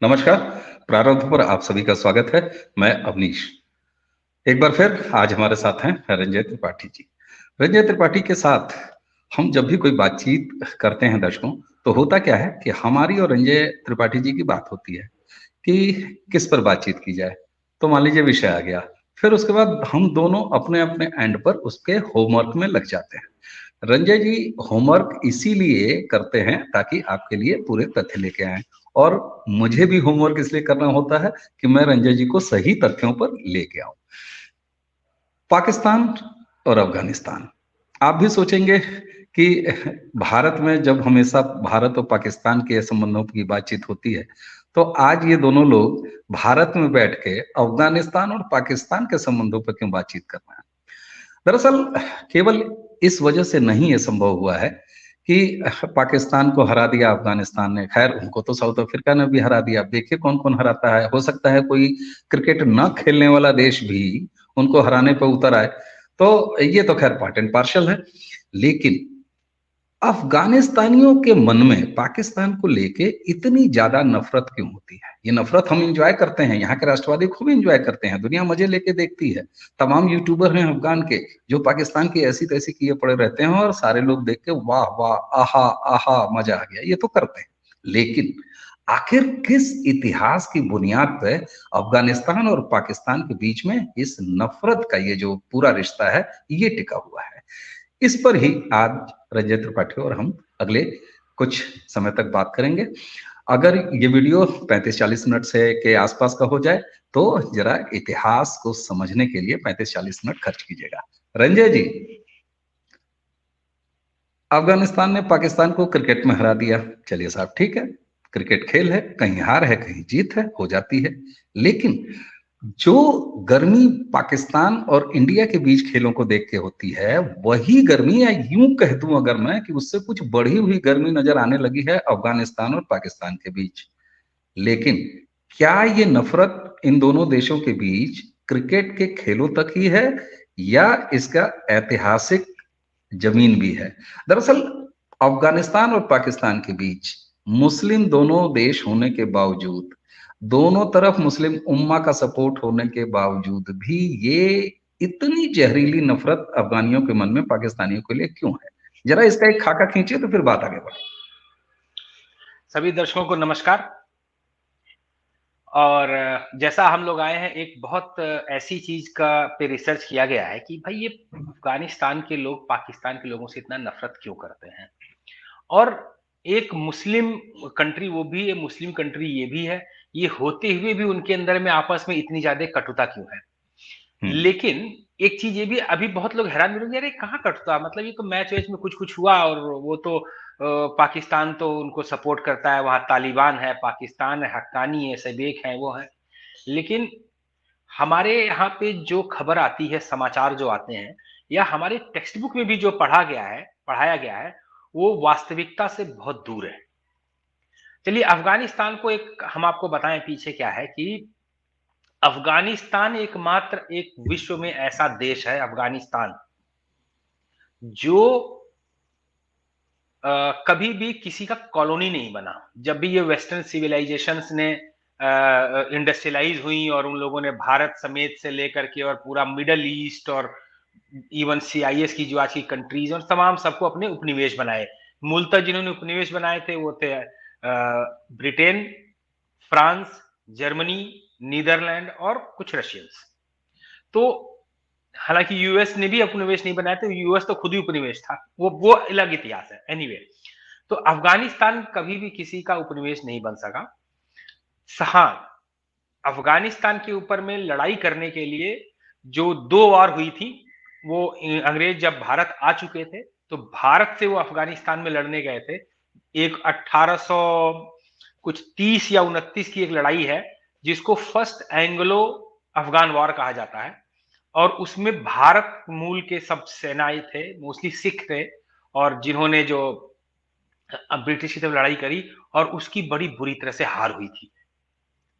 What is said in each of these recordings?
नमस्कार। प्रारंभ पर आप सभी का स्वागत है। मैं अवनीश। एक बार फिर आज हमारे साथ हैं रंजय त्रिपाठी जी। रंजय त्रिपाठी के साथ हम जब भी कोई बातचीत करते हैं दर्शकों, तो होता क्या है कि हमारी और रंजय त्रिपाठी जी की बात होती है कि किस पर बातचीत की जाए। तो मान लीजिए विषय आ गया, फिर उसके बाद हम दोनों अपने अपने एंड पर उसके होमवर्क में लग जाते हैं। रंजय जी होमवर्क इसीलिए करते हैं ताकि आपके लिए पूरे तथ्य लेके आएं, और मुझे भी होमवर्क इसलिए करना होता है कि मैं रंजय जी को सही तथ्यों पर लेके आऊं। पाकिस्तान और अफगानिस्तान, आप भी सोचेंगे कि भारत में जब हमेशा भारत और पाकिस्तान के संबंधों की बातचीत होती है, तो आज ये दोनों लोग भारत में बैठ के अफगानिस्तान और पाकिस्तान के संबंधों पर क्यों बातचीत कर रहे हैं। दरअसल केवल इस वजह से नहीं ये संभव हुआ है कि पाकिस्तान को हरा दिया अफगानिस्तान ने। खैर उनको तो साउथ अफ्रीका ने भी हरा दिया। अब देखिए कौन कौन हराता है। हो सकता है कोई क्रिकेट न खेलने वाला देश भी उनको हराने पर उतर आए। तो ये तो खैर पार्ट एंड पार्शल है। लेकिन अफगानिस्तानियों के मन में पाकिस्तान को लेके इतनी ज्यादा नफरत क्यों होती है। ये नफरत हम एंजॉय करते हैं, यहाँ के राष्ट्रवादी खूब एंजॉय करते हैं, दुनिया मजे लेके देखती है। तमाम यूट्यूबर हैं अफगान के जो पाकिस्तान की ऐसी तैसी किए पड़े रहते हैं, और सारे लोग देख के वाह वाह आहा आहा मजा आ गया, ये तो करते हैं। लेकिन आखिर किस इतिहास की बुनियाद पे अफगानिस्तान और पाकिस्तान के बीच में इस नफरत का ये जो पूरा रिश्ता है ये टिका हुआ है। इस पर ही आज रंजय त्रिपाठी और हम अगले कुछ समय तक बात करेंगे। अगर ये वीडियो 35-40 मिनट से के आसपास का हो जाए तो जरा इतिहास को समझने के लिए 35-40 मिनट खर्च कीजिएगा। रंजय जी, अफगानिस्तान ने पाकिस्तान को क्रिकेट में हरा दिया। चलिए साहब, ठीक है, क्रिकेट खेल है, कहीं हार है कहीं जीत है, हो जाती है। लेकिन जो गर्मी पाकिस्तान और इंडिया के बीच खेलों को देख के होती है, वही गर्मी, या यूं कह दूं अगर मैं, कि उससे कुछ बढ़ी हुई गर्मी नजर आने लगी है अफगानिस्तान और पाकिस्तान के बीच। लेकिन क्या ये नफरत इन दोनों देशों के बीच क्रिकेट के खेलों तक ही है, या इसका ऐतिहासिक जमीन भी है। दरअसल अफगानिस्तान और पाकिस्तान के बीच मुस्लिम दोनों देश होने के बावजूद, दोनों तरफ मुस्लिम उम्मा का सपोर्ट होने के बावजूद भी ये इतनी जहरीली नफरत अफगानियों के मन में पाकिस्तानियों के लिए क्यों है। जरा इसका एक खाका खींचिए तो फिर बात आगे बढ़े। सभी दर्शकों को नमस्कार। और जैसा हम लोग आए हैं, एक बहुत ऐसी चीज का पे रिसर्च किया गया है कि भाई ये अफगानिस्तान के लोग पाकिस्तान के लोगों से इतना नफरत क्यों करते हैं। और एक मुस्लिम कंट्री, वो भी एक मुस्लिम कंट्री ये भी है, ये होते हुए भी उनके अंदर में आपस में इतनी ज्यादा कटुता क्यों है। लेकिन एक चीज ये भी, अभी बहुत लोग हैरान भी होंगे, अरे कहाँ कटता, मतलब ये तो मैच वैच में कुछ कुछ हुआ और वो तो पाकिस्तान तो उनको सपोर्ट करता है, वहां तालिबान है, पाकिस्तान है, हक्कानी है, सबेक है, वो है। लेकिन हमारे यहाँ पे जो खबर आती है, समाचार जो आते हैं, या हमारे टेक्स्ट बुक में भी जो पढ़ाया गया है, वो वास्तविकता से बहुत दूर है। चलिए अफगानिस्तान को एक हम आपको बताएं पीछे क्या है कि अफगानिस्तान एकमात्र एक विश्व में ऐसा देश है, अफगानिस्तान, जो कभी भी किसी का कॉलोनी नहीं बना। जब भी ये वेस्टर्न सिविलाइजेशंस ने इंडस्ट्रियलाइज हुई और उन लोगों ने भारत समेत से लेकर के और पूरा मिडल ईस्ट और इवन CIS की जो आज की कंट्रीज और तमाम सबको अपने उपनिवेश बनाए। मूलतः जिन्होंने उपनिवेश बनाए थे वो थे ब्रिटेन, फ्रांस, जर्मनी, नीदरलैंड और कुछ रशियंस। तो हालांकि यूएस ने भी उपनिवेश नहीं बनाया था, यूएस तो खुद ही उपनिवेश था, वो अलग इतिहास है। एनीवे, तो अफगानिस्तान कभी भी किसी का उपनिवेश नहीं बन सका। हाँ, अफगानिस्तान के ऊपर में लड़ाई करने के लिए जो 2 वार हुई थी, वो अंग्रेज जब भारत आ चुके थे तो भारत से वो अफगानिस्तान में लड़ने गए थे। एक 1800 कुछ 30 या 29 की एक लड़ाई है, जिसको फर्स्ट एंग्लो अफगान वॉर कहा जाता है। और उसमें भारत मूल के सब सेनाएं थे, मोस्टली सिख थे, और जिन्होंने जो ब्रिटिश की तरफ लड़ाई करी, और उसकी बड़ी बुरी तरह से हार हुई थी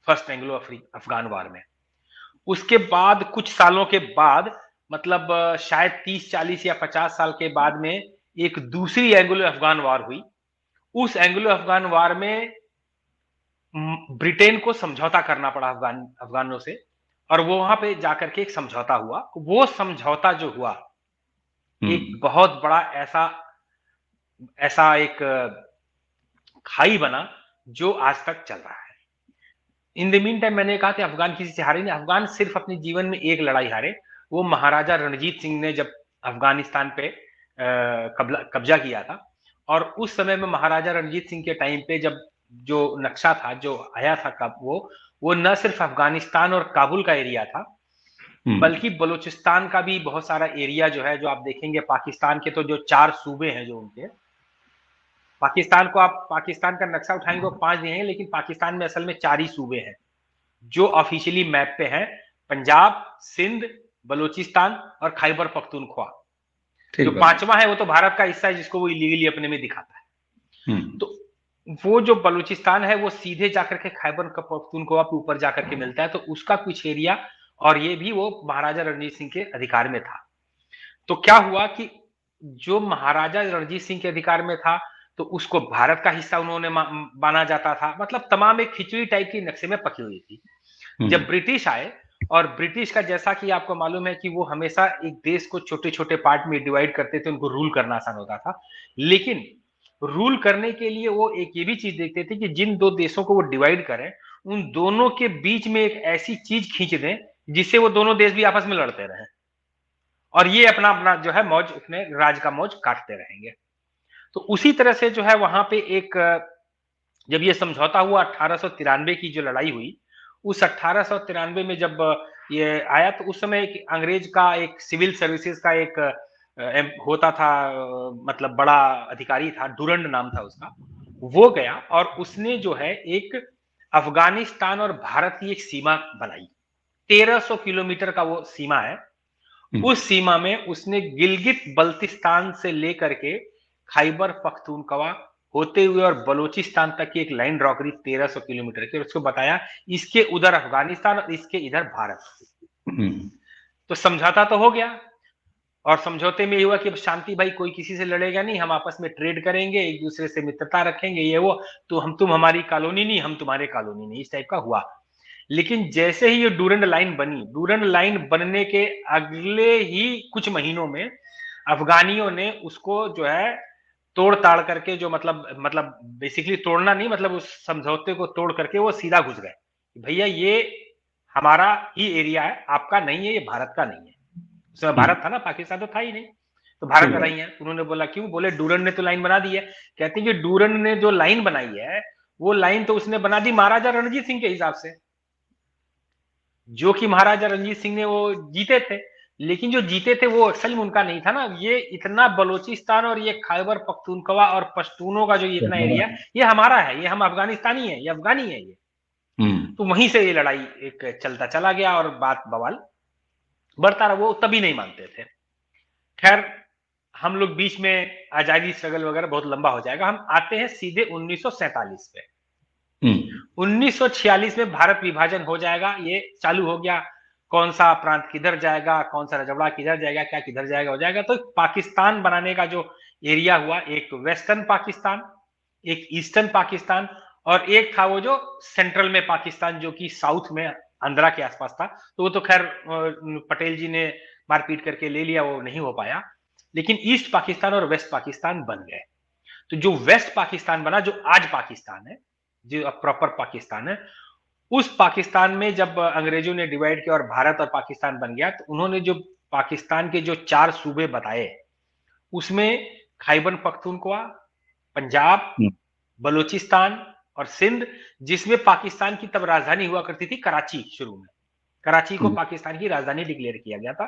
फर्स्ट एंग्लो अफगान वार में। उसके बाद कुछ सालों के बाद, मतलब शायद 30-40 या 50 साल के बाद में एक दूसरी एंग्लो अफगान वार हुई। उस एंग्लो अफगान वार में ब्रिटेन को समझौता करना पड़ा अफगानों से, और वो वहां पे जाकर के एक समझौता हुआ। वो समझौता जो हुआ एक बहुत बड़ा ऐसा ऐसा एक खाई बना जो आज तक चल रहा है। इन द मीन टाइम मैंने कहा कि अफगान किसी से हारे नहीं। अफगान सिर्फ अपने जीवन में एक लड़ाई हारे, वो महाराजा रणजीत सिंह ने जब अफगानिस्तान पे कब्जा किया था। और उस समय में महाराजा रणजीत सिंह के टाइम पे जब जो नक्शा था जो आया था कब वो न सिर्फ अफगानिस्तान और काबुल का एरिया था, बल्कि बलूचिस्तान का भी बहुत सारा एरिया जो है, जो आप देखेंगे पाकिस्तान के तो जो 4 सूबे हैं जो उनके, पाकिस्तान को आप पाकिस्तान का नक्शा उठाएंगे वो 5 नहीं है, लेकिन पाकिस्तान में असल में 4 ही सूबे हैं जो ऑफिशियली मैप पे हैं। पंजाब, सिंध, बलूचिस्तान और खैबर पख्तूनख्वा। जो 5वां है वो तो भारत का हिस्सा है, जिसको वो इलीगली अपने में दिखाता है। तो वो जो बलूचिस्तान है वो सीधे जाकर के खैबर पख्तूनख्वा के ऊपर जाकर के मिलता है, तो उसका कुछ एरिया, और ये भी वो महाराजा रणजीत सिंह के अधिकार में था। तो क्या हुआ कि जो महाराजा रणजीत सिंह के अधिकार में था तो उसको भारत का हिस्सा उन्होंने माना जाता था। मतलब तमाम एक खिचड़ी टाइप की नक्शे में पकी हुई थी। जब ब्रिटिश आए, और ब्रिटिश का जैसा कि आपको मालूम है कि वो हमेशा एक देश को छोटे छोटे पार्ट में डिवाइड करते थे, उनको रूल करना आसान होता था। लेकिन रूल करने के लिए वो एक ये भी चीज देखते थे कि जिन 2 देशों को वो डिवाइड करें, उन दोनों के बीच में एक ऐसी चीज खींच दें जिससे वो दोनों देश भी आपस में लड़ते रहें, और ये अपना अपना जो है मौज, अपने राज का मौज काटते रहेंगे। तो उसी तरह से जो है वहां पे एक, जब ये समझौता हुआ 1893 की जो लड़ाई हुई, उस 1893 में जब ये आया तो उस समय एक अंग्रेज का एक सिविल सर्विसेज का एक होता था, मतलब बड़ा अधिकारी था, डूरंड नाम था उसका। वो गया और उसने जो है एक अफगानिस्तान और भारत की एक सीमा बनाई। 1300 किलोमीटर का वो सीमा है। उस सीमा में उसने गिलगित बल्तिस्तान से लेकर के खैबर पख्तूनख्वा होते हुए और बलूचिस्तान तक की एक लाइन ड्रॉ करी 1300 किलोमीटर की, और उसको बताया इसके उधर अफगानिस्तान और इसके इधर भारत। तो समझौता तो हो गया, और समझौते में ये हुआ कि शांति भाई, कोई किसी से लड़ेगा नहीं, हम आपस में ट्रेड करेंगे, एक दूसरे से मित्रता रखेंगे, ये वो, तो तुम हमारी कॉलोनी नहीं, हम तुम्हारे कॉलोनी नहीं, इस टाइप का हुआ। लेकिन जैसे ही ये डूरंड लाइन बनी, डूरंड लाइन बनने के अगले ही कुछ महीनों में अफगानियों ने उसको जो है तोड़ ताड़ करके, जो मतलब बेसिकली तोड़ना नहीं, मतलब उस समझौते को तोड़ करके वो सीधा घुस गए, भैया ये हमारा ही एरिया है, आपका नहीं है, ये भारत का नहीं है। उसमें भारत था ना, पाकिस्तान तो था ही नहीं, तो भारत का नहीं है। उन्होंने बोला क्यों? बोले डूरंड ने तो लाइन बना दी है। कहते हैं कि डूरंड ने जो लाइन बनाई है वो लाइन तो उसने बना दी महाराजा रणजीत सिंह के हिसाब से, जो कि महाराजा रणजीत सिंह ने वो जीते थे। लेकिन जो जीते थे वो असल में उनका नहीं था ना। ये इतना बलूचिस्तान और ये खैबर पख्तूनख्वा और पश्तूनों का जो इतना एरिया, ये हमारा है, ये हम अफगानिस्तानी है, ये अफगानी है ये। तो वहीं से ये लड़ाई एक चलता चला गया और बात बवाल बढ़ता रहा। वो तभी नहीं मानते थे। खैर, हम लोग बीच में आजादी स्ट्रगल वगैरह बहुत लंबा हो जाएगा। हम आते हैं सीधे 1947 पे। 1946 में भारत विभाजन हो जाएगा, ये चालू हो गया। कौन सा प्रांत किधर जाएगा, कौन सा रजवाड़ा किधर जाएगा, क्या किधर जाएगा, हो जाएगा। तो पाकिस्तान बनाने का जो एरिया हुआ, एक वेस्टर्न पाकिस्तान, एक ईस्टर्न पाकिस्तान, और एक था वो जो सेंट्रल में पाकिस्तान, जो कि साउथ में आंध्रा के आसपास था। तो वो तो खैर पटेल जी ने मारपीट करके ले लिया, वो नहीं हो पाया। लेकिन ईस्ट पाकिस्तान और वेस्ट पाकिस्तान बन गए। तो जो वेस्ट पाकिस्तान बना, जो आज पाकिस्तान है, जो अब प्रॉपर पाकिस्तान है, उस पाकिस्तान में जब अंग्रेजों ने डिवाइड किया और भारत और पाकिस्तान बन गया, तो उन्होंने जो पाकिस्तान के जो 4 सूबे बताए, उसमें खैबर पख्तूनख्वा, पंजाब, बलूचिस्तान और सिंध, जिसमें पाकिस्तान की तब राजधानी हुआ करती थी कराची। शुरू में कराची को पाकिस्तान की राजधानी डिक्लेयर किया गया था।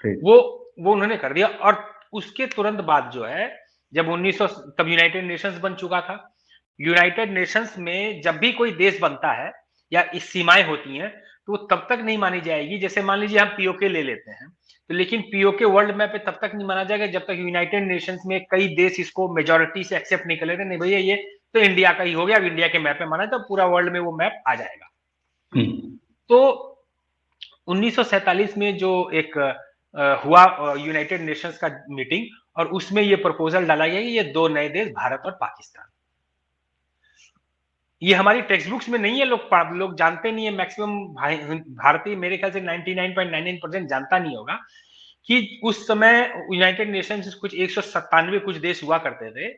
वो उन्होंने कर दिया। और उसके तुरंत बाद जो है, जब 1900, तब यूनाइटेड नेशंस बन चुका था। यूनाइटेड नेशंस में जब भी कोई देश बनता है या इस सीमाएं होती हैं, तो वो तब तक नहीं मानी जाएगी। जैसे मान लीजिए हम पीओके ले लेते हैं, तो लेकिन पीओके वर्ल्ड मैप पे तब तक नहीं माना जाएगा जब तक यूनाइटेड नेशंस में कई देश इसको मेजोरिटी से एक्सेप्ट नहीं कर लेते। नहीं भैया, ये तो इंडिया का ही हो गया, अब इंडिया के मैप पे माना, तो पूरा वर्ल्ड में वो मैप आ जाएगा। तो 1947 में जो एक हुआ यूनाइटेड नेशंस का मीटिंग, और उसमें ये प्रपोजल डाला गया कि ये 2 नए देश, भारत और पाकिस्तान। ये हमारी टेक्स्ट बुक्स में नहीं है, लोग जानते नहीं है, मैक्सिमम भारतीय मेरे ख्याल से 99.99% जानता नहीं होगा कि उस समय यूनाइटेड नेशंस कुछ 197 कुछ देश हुआ करते थे।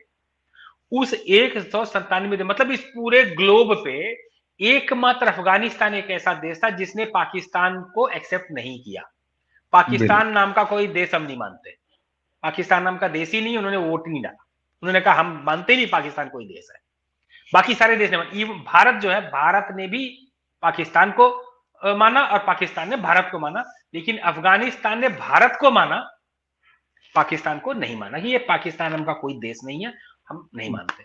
उस 197 मतलब इस पूरे ग्लोब पे एकमात्र अफगानिस्तान एक ऐसा देश था जिसने पाकिस्तान को एक्सेप्ट नहीं किया। पाकिस्तान नाम का कोई देश हम नहीं मानते, पाकिस्तान नाम का देश ही नहीं, उन्होंने वोट नहीं डाला, उन्होंने कहा हम मानते नहीं पाकिस्तान कोई देश है। बाकी सारे देश ने, भारत जो है, भारत ने भी पाकिस्तान को माना और पाकिस्तान ने भारत को माना, लेकिन अफगानिस्तान ने भारत को माना, पाकिस्तान को नहीं माना कि ये पाकिस्तान नाम का कोई देश नहीं है, हम नहीं मानते।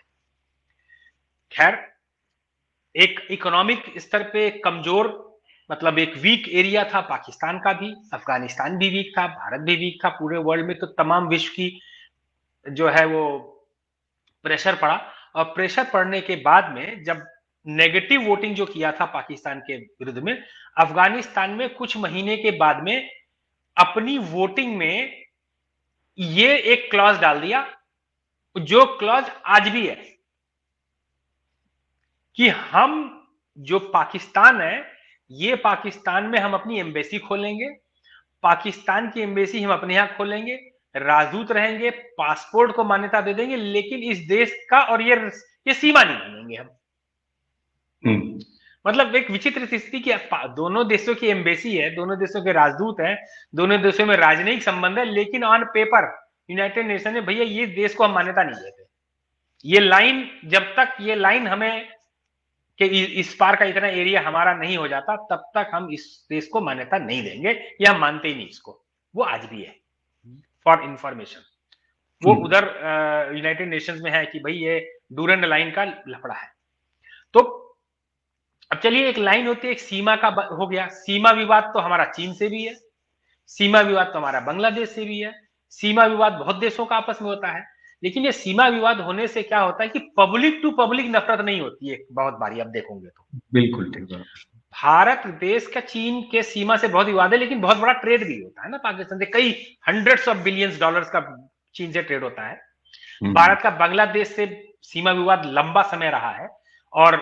खैर, एक इकोनॉमिक स्तर पे कमजोर, मतलब एक वीक एरिया था पाकिस्तान का भी, अफगानिस्तान भी वीक था, भारत भी वीक था, पूरे वर्ल्ड में तो तमाम विश्व की जो है वो प्रेशर पड़ा। और प्रेशर पड़ने के बाद में जब नेगेटिव वोटिंग जो किया था पाकिस्तान के विरुद्ध में, अफगानिस्तान में कुछ महीने के बाद में अपनी वोटिंग में ये एक क्लॉज डाल दिया, जो क्लॉज आज भी है, कि हम जो पाकिस्तान है, ये पाकिस्तान में हम अपनी एम्बेसी खोलेंगे, पाकिस्तान की एम्बेसी हम अपने यहां खोलेंगे, राजदूत रहेंगे, पासपोर्ट को मान्यता दे देंगे, लेकिन इस देश का और ये सीमा नहीं मानेंगे हम। मतलब एक विचित्र स्थिति की दोनों देशों की एम्बेसी है, दोनों देशों के राजदूत हैं, दोनों देशों में राजनयिक संबंध है, लेकिन ऑन पेपर यूनाइटेड नेशन ने भैया ये देश को हम मान्यता नहीं देते। ये लाइन, जब तक ये लाइन हमें कि इस पार का इतना एरिया हमारा नहीं हो जाता, तब तक हम इस देश को मान्यता नहीं देंगे, या हम मानते ही नहीं इसको। वो आज भी है, फॉर इंफॉर्मेशन। वो उधर यूनाइटेड नेशंस में है कि भाई ये डूरंड लाइन का लफड़ा है। तो अब चलिए, एक लाइन होती है, एक सीमा का हो गया। सीमा विवाद तो हमारा चीन से भी है, सीमा विवाद तो हमारा बांग्लादेश से भी है, सीमा विवाद बहुत देशों का आपस में होता है। लेकिन ये सीमा विवाद होने से क्या होता है कि पब्लिक टू पब्लिक नफरत नहीं होती है बहुत बारी, आप देखोगे तो। बिल्कुल ठीक है। भारत देश का चीन के सीमा से बहुत विवाद है, लेकिन बहुत बड़ा ट्रेड भी होता है ना पाकिस्तान से, कई हंड्रेड्स ऑफ बिलियंस डॉलर्स का चीन से ट्रेड होता है। भारत का बांग्लादेश से सीमा विवाद लंबा समय रहा है, और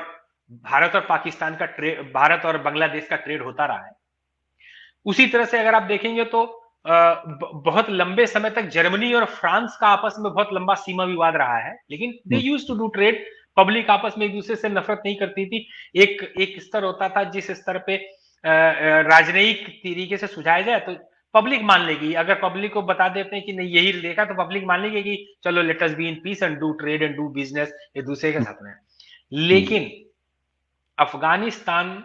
भारत और पाकिस्तान का ट्रेड, भारत और बांग्लादेश का ट्रेड होता रहा है। उसी तरह से अगर आप देखेंगे तो बहुत लंबे समय तक जर्मनी और फ्रांस का आपस में बहुत लंबा सीमा विवाद रहा है, लेकिन they used to do trade. Public आपस में एक दूसरे से नफरत नहीं करती थी। एक स्तर होता था जिस स्तर पे राजनयिक तरीके से सुझाया जाए तो पब्लिक मान लेगी। अगर पब्लिक को बता देते हैं कि नहीं यही देखा, तो पब्लिक मान लेगी कि चलो let us be in peace and do trade and do business एक दूसरे के साथ में। लेकिन अफगानिस्तान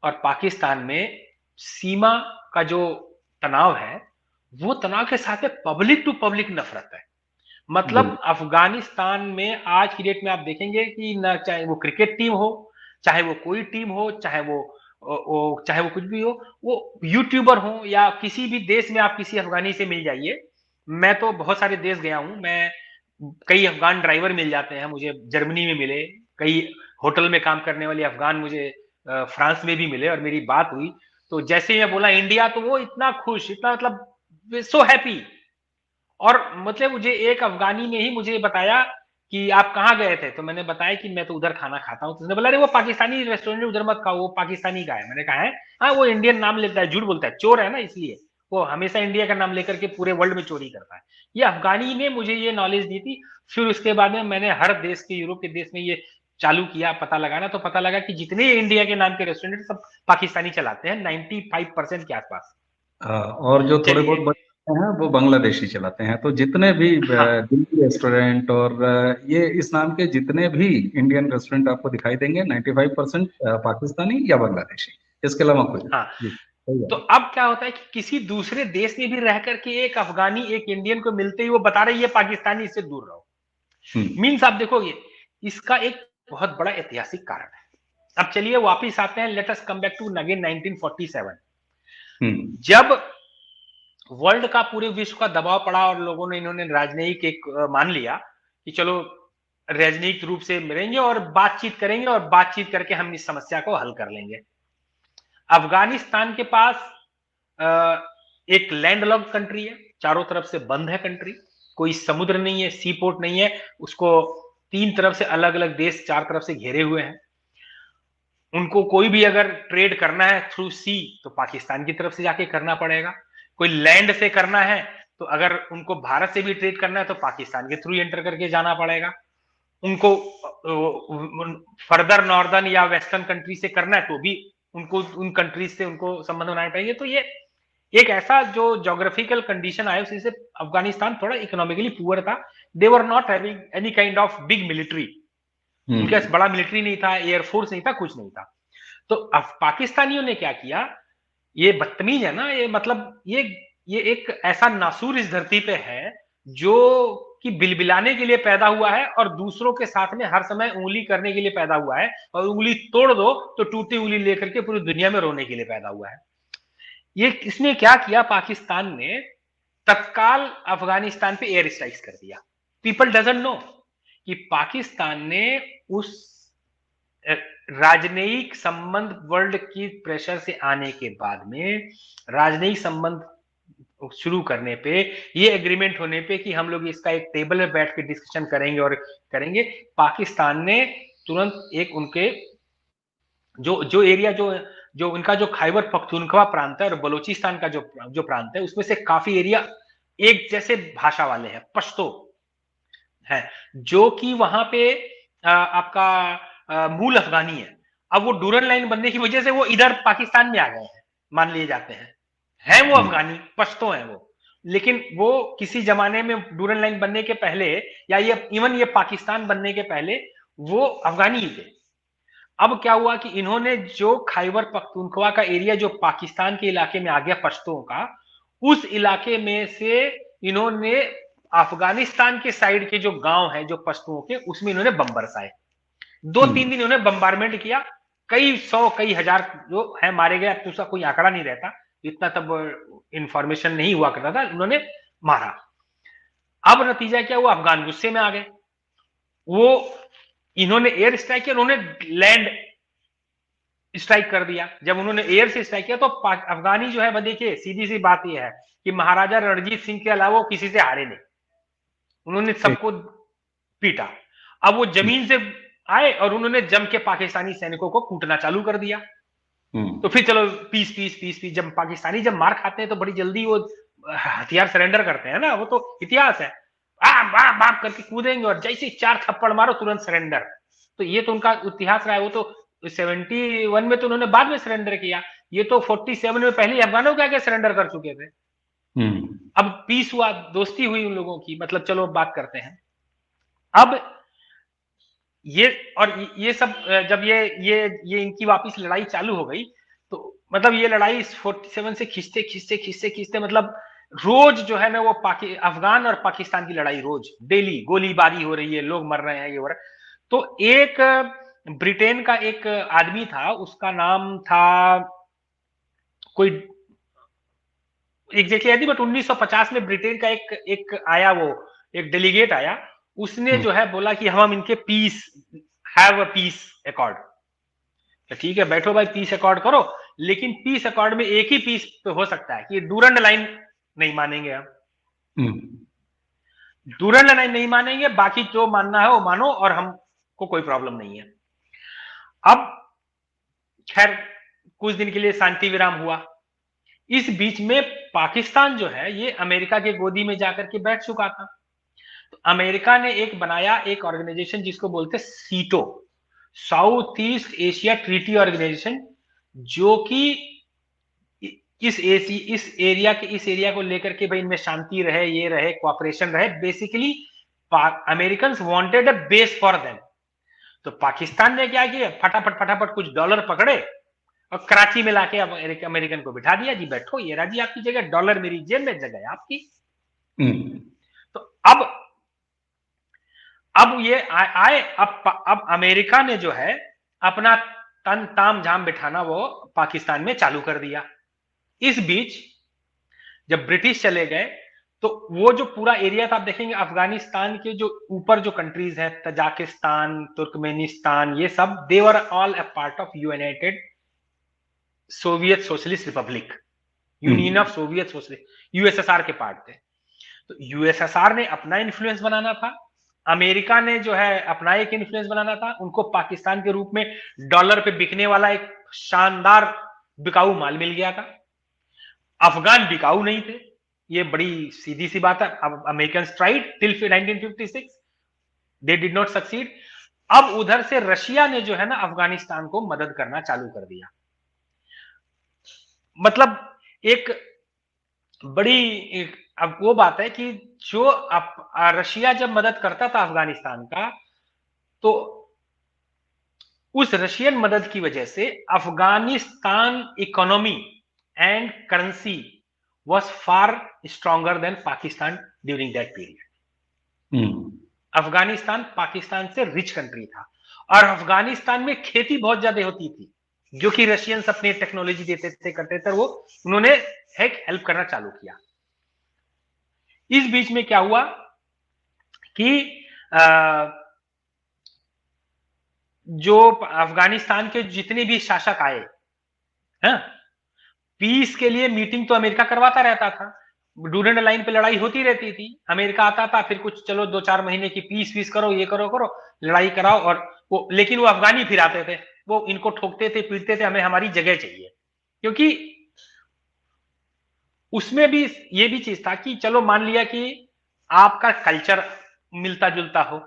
और पाकिस्तान में सीमा का जो तनाव है, वो तनाव के साथ में पब्लिक टू पब्लिक नफरत है। मतलब अफगानिस्तान में आज की डेट में आप देखेंगे कि ना, चाहे वो क्रिकेट टीम हो, चाहे वो कोई टीम हो, चाहे वो कुछ भी हो, वो यूट्यूबर हो, या किसी भी देश में आप किसी अफगानी से मिल जाइए। मैं तो बहुत सारे देश गया हूं, मैं कई अफगान ड्राइवर मिल जाते हैं मुझे, जर्मनी में मिले, कई होटल में काम करने वाले अफगान मुझे फ्रांस में भी मिले, और मेरी बात हुई तो जैसे मैं बोला इंडिया, तो वो इतना खुश, इतना मतलब सो हैप्पी। और मतलब मुझे एक अफगानी ने ही मुझे बताया कि आप कहाँ गए थे, तो मैंने बताया कि मैं तो उधर खाना खाता हूँ। तो उसने बोला अरे वो पाकिस्तानी रेस्टोरेंट उधर मत खाओ, वो पाकिस्तानी का है। मैंने कहा है, हाँ वो इंडियन नाम लेता है, झूठ बोलता है, चोर है ना, इसलिए वो हमेशा इंडिया का नाम लेकर के पूरे वर्ल्ड में चोरी करता है। ये अफगानी ने मुझे ये नॉलेज दी थी। फिर उसके बाद में मैंने हर देश के, यूरोप के देश में ये चालू किया पता लगाना, तो पता लगा कि जितने इंडिया के नाम के रेस्टोरेंट सब पाकिस्तानी चलाते हैं, 95% के आसपास। और जो थोड़े बहुत हैं वो बांग्लादेशी चलाते हैं। तो जितने भी दिल्ली रेस्टोरेंट और ये इस नाम के जितने भी इंडियन रेस्टोरेंट आपको दिखाई देंगे, 95% पाकिस्तानी या बांग्लादेशी, इसके अलावा कोई। हाँ, तो अब क्या होता है कि किसी दूसरे देश में भी रह करके एक अफगानी एक इंडियन को मिलते ही वो बता रही है पाकिस्तानी, इससे दूर रहो। मीन्स आप देखोगे इसका एक बहुत बड़ा ऐतिहासिक कारण है। अब चलिए वापिस आते हैं, let us come back to again 1947। जब वर्ल्ड का, पूरे विश्व का दबाव पड़ा और लोगों ने, इन्होंने राजनयिक एक मान लिया कि चलो राजनयिक रूप से मिलेंगे और बातचीत करेंगे, और बातचीत करके हम इस समस्या को हल कर लेंगे। अफगानिस्तान के पास एक लैंडलॉक्ड कंट्री है, चारों तरफ से बंद है कंट्री, कोई समुद्र नहीं है, सी पोर्ट नहीं है, उसको 3 तरफ से अलग अलग देश 4 तरफ से घेरे हुए हैं। उनको कोई भी अगर ट्रेड करना है थ्रू सी तो पाकिस्तान की तरफ से जाके करना पड़ेगा, कोई लैंड से करना है तो अगर उनको भारत से भी ट्रेड करना है तो पाकिस्तान के थ्रू एंटर करके जाना पड़ेगा, उनको फर्दर नॉर्दर्न या वेस्टर्न कंट्री से करना है तो भी उनको उन कंट्रीज से उनको संबंध बनाने पड़ेंगे। तो ये एक ऐसा जो ज्योग्राफिकल कंडीशन आया उसी से अफगानिस्तान थोड़ा इकोनॉमिकली पुअर था। They were not having any kind of big military, उनके पास बड़ा मिलिट्री नहीं था, एयरफोर्स नहीं था, कुछ नहीं था। तो अब पाकिस्तानियों ने क्या किया, ये बदतमीज है ना, ये मतलब ये एक ऐसा नासूर इस धरती पे है जो कि बिलबिलाने के लिए पैदा हुआ है और दूसरों के साथ में हर समय उंगली करने के लिए पैदा हुआ है, और उंगली तोड़ दो तो टूटी उंगली लेकर के पूरी दुनिया में रोने के लिए पैदा हुआ है। ये इसने क्या किया, पाकिस्तान ने तत्काल अफगानिस्तान पे एयर स्ट्राइक्स कर दिया। पीपल डजंट नो कि पाकिस्तान ने उस राजनयिक संबंध वर्ल्ड की प्रेशर से आने के बाद में राजनयिक संबंध शुरू करने पे, ये एग्रीमेंट होने पे कि हम लोग इसका एक टेबल में बैठ के डिस्कशन करेंगे और करेंगे, पाकिस्तान ने तुरंत एक उनके जो एरिया जो उनका जो खैबर पख्तूनख्वा प्रांत है और बलूचिस्तान का जो प्रांत है उसमें से काफी एरिया एक जैसे भाषा वाले हैं, पश्तो है, जो कि वहां पे आपका मूल अफगानी है। अब वो डूरन लाइन बनने की वजह से वो इधर पाकिस्तान में आ गए हैं, मान लिए जाते हैं वो अफगानी पश्तो हैं वो, लेकिन वो किसी जमाने में डूरन लाइन बनने के पहले या ये इवन ये पाकिस्तान बनने के पहले वो अफगानी ही थे। अब क्या हुआ कि इन्होंने जो खैबर पख्तूनख्वा का एरिया जो पाकिस्तान के इलाके में आ गया पश्तों का, उस इलाके में से इन्होंने अफगानिस्तान के साइड के जो गांव है जो पश्तुओं के, उसमें इन्होंने बम बरसाए। 2-3 दिन इन्होंने बम्बारमेंट किया, कई सौ कई हजार जो है मारे गए। अब उसका कोई आंकड़ा नहीं रहता, इतना तब इंफॉर्मेशन नहीं हुआ करता था, उन्होंने मारा। अब नतीजा क्या हुआ, अफगान गुस्से में आ गए, वो इन्होंने एयर स्ट्राइक किया, उन्होंने लैंड स्ट्राइक कर दिया। जब उन्होंने एयर से स्ट्राइक किया तो अफगानी जो है, देखिए सीधी सी बात यह है कि महाराजा रणजीत सिंह के अलावा किसी से हारे नहीं, उन्होंने सबको पीटा। अब वो जमीन से आए और उन्होंने जम के पाकिस्तानी सैनिकों को कूटना चालू कर दिया। तो फिर चलो पीस पीस पीस पीस, जब पाकिस्तानी जब मार खाते हैं तो बड़ी जल्दी वो हथियार सरेंडर करते हैं ना, वो तो इतिहास है, बाप करके कूदेंगे और जैसे 4 थप्पड़ मारो तुरंत सरेंडर। तो ये तो उनका इतिहास रहा है। वो तो 71 में तो उन्होंने बाद में सरेंडर किया, ये तो 47 में पहले ही अफगानों के आगे सरेंडर कर चुके थे। अब पीस हुआ, दोस्ती हुई उन लोगों की, मतलब चलो बात करते हैं। अब ये सब जब ये इनकी वापस लड़ाई चालू हो गई, तो मतलब ये लड़ाई 47 से खींचते मतलब रोज जो है ना वो अफगान और पाकिस्तान की लड़ाई, रोज डेली गोलीबारी हो रही है, लोग मर रहे हैं, ये हो रहा है। तो एक ब्रिटेन का एक आदमी था, उसका नाम था कोई एग्जैक्टली याद नहीं, बट 1950 में ब्रिटेन का एक आया, वो एक डेलीगेट आया, उसने जो है बोला कि हम इनके peace have a peace accord. तो ठीक है, बैठो भाई, पीस अकॉर्ड करो, लेकिन पीस अकॉर्ड में एक ही पीस पे हो सकता है कि डूरन लाइन नहीं मानेंगे हम, डूरन लाइन नहीं मानेंगे, बाकी जो मानना है वो मानो और हमको कोई प्रॉब्लम नहीं है। अब खैर कुछ दिन के लिए शांति विराम हुआ। इस बीच में पाकिस्तान जो है ये अमेरिका के गोदी में जाकर के बैठ चुका था। तो अमेरिका ने एक बनाया, एक ऑर्गेनाइजेशन जिसको बोलते SEATO, South East Asia treaty organisation, जो कि इस एरिया को लेकर के भाई इनमें शांति रहे, ये रहे, कोऑपरेशन रहे। Basically American wanted a base for them. तो पाकिस्तान ने क्या किया, फटाफट कुछ डॉलर पकड़े और कराची में लाके अमेरिकन को बिठा दिया, जी बैठो, ये राजी आपकी जगह, डॉलर मेरी जेब में, जगह है आपकी। तो अब ये आए, अब अमेरिका ने जो है अपना तन ताम झाम बिठाना वो पाकिस्तान में चालू कर दिया। इस बीच जब ब्रिटिश चले गए तो वो जो पूरा एरिया था, आप देखेंगे अफगानिस्तान के जो ऊपर जो कंट्रीज है, तजाकिस्तान, तुर्कमेनिस्तान, ये सब they were all a part of United Soviet Socialist Republic, Union of Soviet Socialist, USSR के पार्ट थे। तो यूएसएसआर ने अपना इन्फ्लुएंस बनाना था अमेरिका ने जो है अपना एक इन्फ्लुएंस बनाना था, उनको पाकिस्तान के रूप में डॉलर पे बिकने वाला एक शानदार बिकाऊ माल मिल गया था। अफगान बिकाऊ नहीं थे, ये बड़ी सीधी सी बात है। American tried till 1956, they did not succeed. अब उधर से रशिया ने जो है ना अफगानिस्तान को मदद करना चालू कर दिया। मतलब एक बड़ी अब वो बात है कि जो रशिया जब मदद करता था अफगानिस्तान का, तो उस रशियन मदद की वजह से Afghanistan economy and currency was far stronger than Pakistan during that period. Afghanistan Pakistan से रिच कंट्री था और अफगानिस्तान में खेती बहुत ज्यादा होती थी, जो कि रशियंस अपने टेक्नोलॉजी देते थे, करते थे, वो उन्होंने हेल्प करना चालू किया। इस बीच में क्या हुआ कि जो अफगानिस्तान के जितने भी शासक आए, हाँ, पीस के लिए मीटिंग तो अमेरिका करवाता रहता था, डूरेंट लाइन पे लड़ाई होती रहती थी, अमेरिका आता था, फिर कुछ चलो 2-4 महीने की पीस करो, ये करो लड़ाई कराओ, और वो लेकिन वो अफगानी फिर आते थे, वो इनको ठोकते थे, पीटते थे, हमें हमारी जगह चाहिए। क्योंकि उसमें भी ये भी चीज था कि चलो मान लिया कि आपका कल्चर मिलता जुलता हो,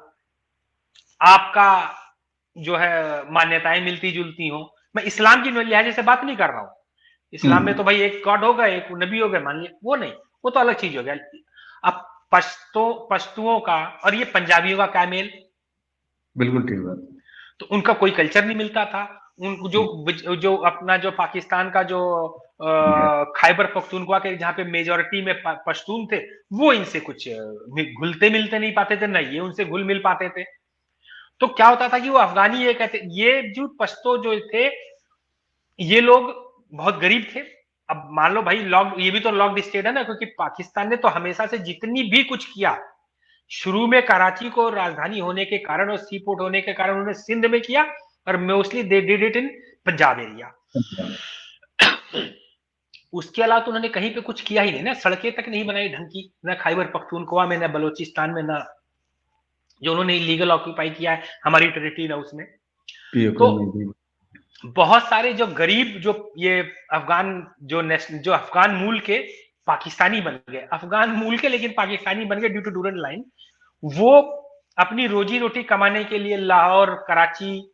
आपका जो है मान्यताएं मिलती जुलती हो। मैं इस्लाम की लिहाजे से बात नहीं कर रहा हूं, इस्लाम में तो भाई एक गॉड होगा, एक नबी होगा, मान लिया, वो नहीं, वो तो अलग चीज हो गया। अब पश्तुओं का और ये पंजाबियों का क्या मेल? बिल्कुल ठीक बात। तो उनका कोई कल्चर नहीं मिलता था। उन जो अपना जो पाकिस्तान का जो खैबर पख्तूनख्वा के जहां पे मेजोरिटी में पश्तून थे, वो इनसे कुछ घुलते मिलते नहीं पाते थे, ना ये उनसे घुल मिल पाते थे। तो क्या होता था कि वो अफगानी ये कहते, ये जो पश्तो जो थे, ये लोग बहुत गरीब थे। अब मान लो भाई लॉक, ये भी तो लॉक्ड स्टेट है ना, क्योंकि पाकिस्तान ने तो हमेशा से जितनी भी कुछ किया, शुरू में कराची को राजधानी होने के कारण और सी पोर्ट होने के कारण उन्होंने सिंध में किया, और mostly they did it in Punjab area. उसके अलावा तो उन्होंने कहीं पे कुछ किया ही नहीं ना, सड़कें तक नहीं बनाई ढंग की, ना खैबर पख्तूनख्वा में, ना बलोचिस्तान में, ना जो उन्होंने इलीगल ऑक्यूपाई किया है हमारी टेरिटरी ना उसमें। तो बहुत सारे जो गरीब, जो ये अफगान जो अफगान मूल के पाकिस्तानी बन गए, अफगान मूल के लेकिन पाकिस्तानी बन गए ड्यू टू डूरेंट लाइन, वो अपनी रोजी रोटी कमाने के लिए लाहौर, कराची,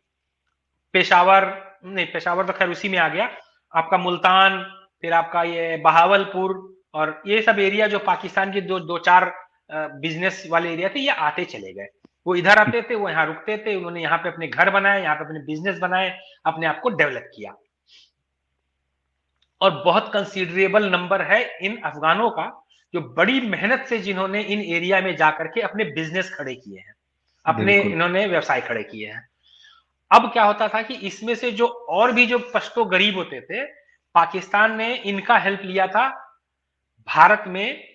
पेशावर, नहीं पेशावर तो खैर उसी में आ गया, आपका मुल्तान, फिर आपका ये बहावलपुर, और ये सब एरिया जो पाकिस्तान के दो चार बिजनेस वाले एरिया थे, ये आते चले गए। वो इधर आते थे, वो यहाँ रुकते थे, उन्होंने यहाँ पे अपने घर बनाए, यहाँ पे अपने बिजनेस बनाए, अपने आप को डेवलप किया। और बहुत कंसीडरेबल नंबर है इन अफगानों का, जो बड़ी मेहनत से जिन्होंने इन एरिया में जाकर के अपने बिजनेस खड़े किए हैं, अपने इन्होंने व्यवसाय खड़े किए हैं। अब क्या होता था कि इसमें से जो और भी जो पश्तो गरीब होते थे, पाकिस्तान ने इनका हेल्प लिया था, भारत में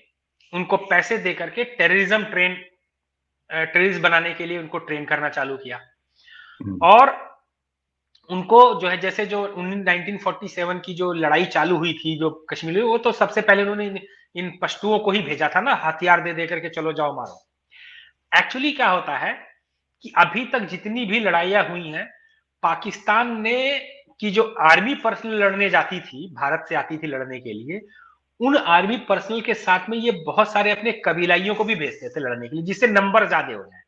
उनको पैसे दे करके टेररिस्ट बनाने के लिए उनको ट्रेन करना चालू किया। और उनको जो है, जैसे जो 1947 की जो लड़ाई चालू हुई थी जो कश्मीर, वो तो सबसे पहले उन्होंने इन पश्तुओं को ही भेजा था ना, हथियार दे करके चलो जाओ मारो। एक्चुअली क्या होता है कि अभी तक जितनी भी लड़ाइयां हुई हैं, पाकिस्तान ने की जो आर्मी पर्सनल लड़ने जाती थी, भारत से आती थी लड़ने के लिए, उन आर्मी पर्सनल के साथ में ये बहुत सारे अपने कबीलाइयों को भी भेजते थे लड़ने के लिए, जिससे नंबर ज्यादा हो जाए।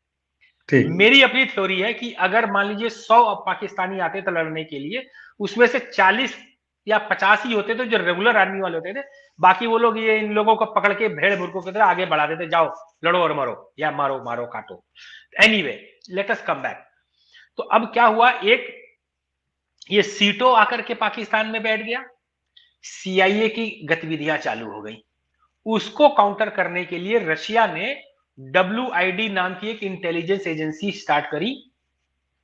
मेरी अपनी थ्योरी है कि अगर मान लीजिए 100 पाकिस्तानी आते थे लड़ने के लिए, उसमें से 40 या 50 ही होते थे जो रेगुलर आर्मी वाले होते थे, बाकी वो लोग ये इन लोगों को पकड़ के भेड़ मुर्गों की तरह आगे बढ़ा देते, जाओ लड़ो और मरो, या मारो मारो काटो। Anyway, late us come back. तो अब क्या हुआ, एक ये सीटो आकर के पाकिस्तान में बैठ गया, सीआईए की गतिविधियां चालू हो गई। उसको काउंटर करने के लिए रशिया ने WID नाम की एक इंटेलिजेंस एजेंसी स्टार्ट करी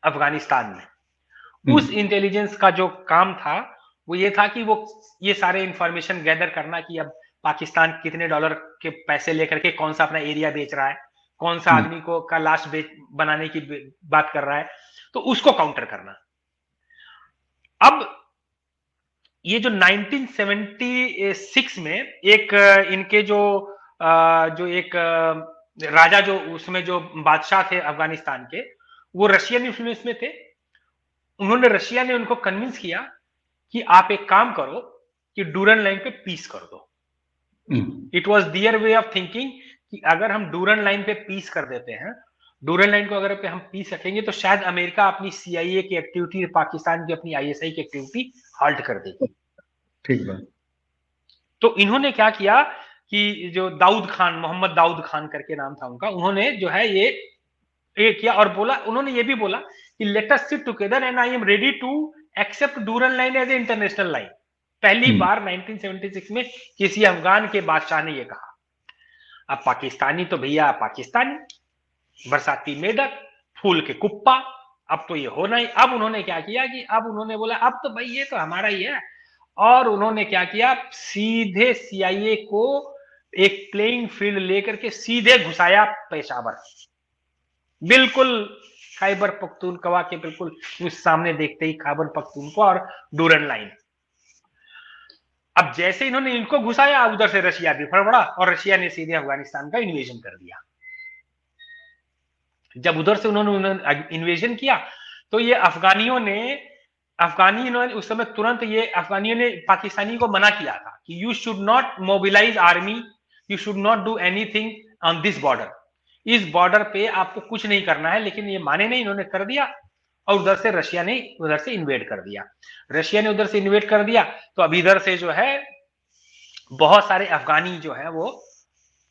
अफगानिस्तान में। उस इंटेलिजेंस का जो काम था वो ये था कि वो ये सारे इंफॉर्मेशन गैदर करना कि अब पाकिस्तान कितने डॉलर के पैसे लेकर के कौन सा अपना एरिया बेच रहा है, कौन सा आदमी को का लाश बनाने की बात कर रहा है, तो उसको काउंटर करना। अब ये जो 1976 में एक इनके जो एक राजा जो उसमें जो बादशाह थे अफगानिस्तान के, वो रशियन इन्फ्लुएंस में थे। उन्होंने रशिया ने उनको कन्विंस किया कि आप एक काम करो कि डूरन लाइन पे पीस कर दो। It was their way of thinking कि अगर हम डूरन लाइन पे पीस कर देते हैं, डूरन लाइन को अगर पे हम पीस रखेंगे तो शायद अमेरिका अपनी सीआईए की एक्टिविटी, पाकिस्तान की अपनी आईएसआई की एक्टिविटी हाल्ट कर देगी। ठीक बात। तो इन्होंने क्या किया कि जो दाऊद खान, मोहम्मद दाऊद खान करके नाम था उनका, उन्होंने जो है ये किया और बोला, उन्होंने ये भी बोला कि let us sit together and I am ready to accept Durand line as a international line. पहली बार 1976 में किसी अफगान के बादशाह ने ये कहा। अब पाकिस्तानी तो भैया पाकिस्तानी, बरसाती मेढक, फूल के कुप्पा, अब तो ये होना ही। अब उन्होंने क्या किया कि अब उन्होंने बोला अब तो भाई ये तो हमारा ही है, और उन्होंने क्या किया, सीधे सीआईए को एक प्लेइंग फील्ड लेकर के सीधे घुसाया पेशावर, बिल्कुल खैबर पख्तूनख्वा के बिल्कुल उस सामने देखते ही खैबर पख्तूनख्वा और डूरन लाइन। अब जैसे इन्होंने इनको घुसाया, उधर से रशिया भी फड़फड़ा और रशिया ने सीधे अफगानिस्तान का इन्वेजन कर दिया। जब उधर से उन्होंने इन्वेजन किया तो ये अफगानियों ने उस समय तुरंत, ये अफगानियों ने पाकिस्तानी को मना किया था कि you should not mobilise army, you should not do anything on this border, इस बॉर्डर पे आपको कुछ नहीं करना है। लेकिन ये माने नहीं, इन्होंने कर दिया और उधर से रशिया ने उधर से इन्वेड कर दिया। रशिया ने उधर से इन्वेड कर दिया तो अब इधर से जो है बहुत सारे अफगानी जो है वो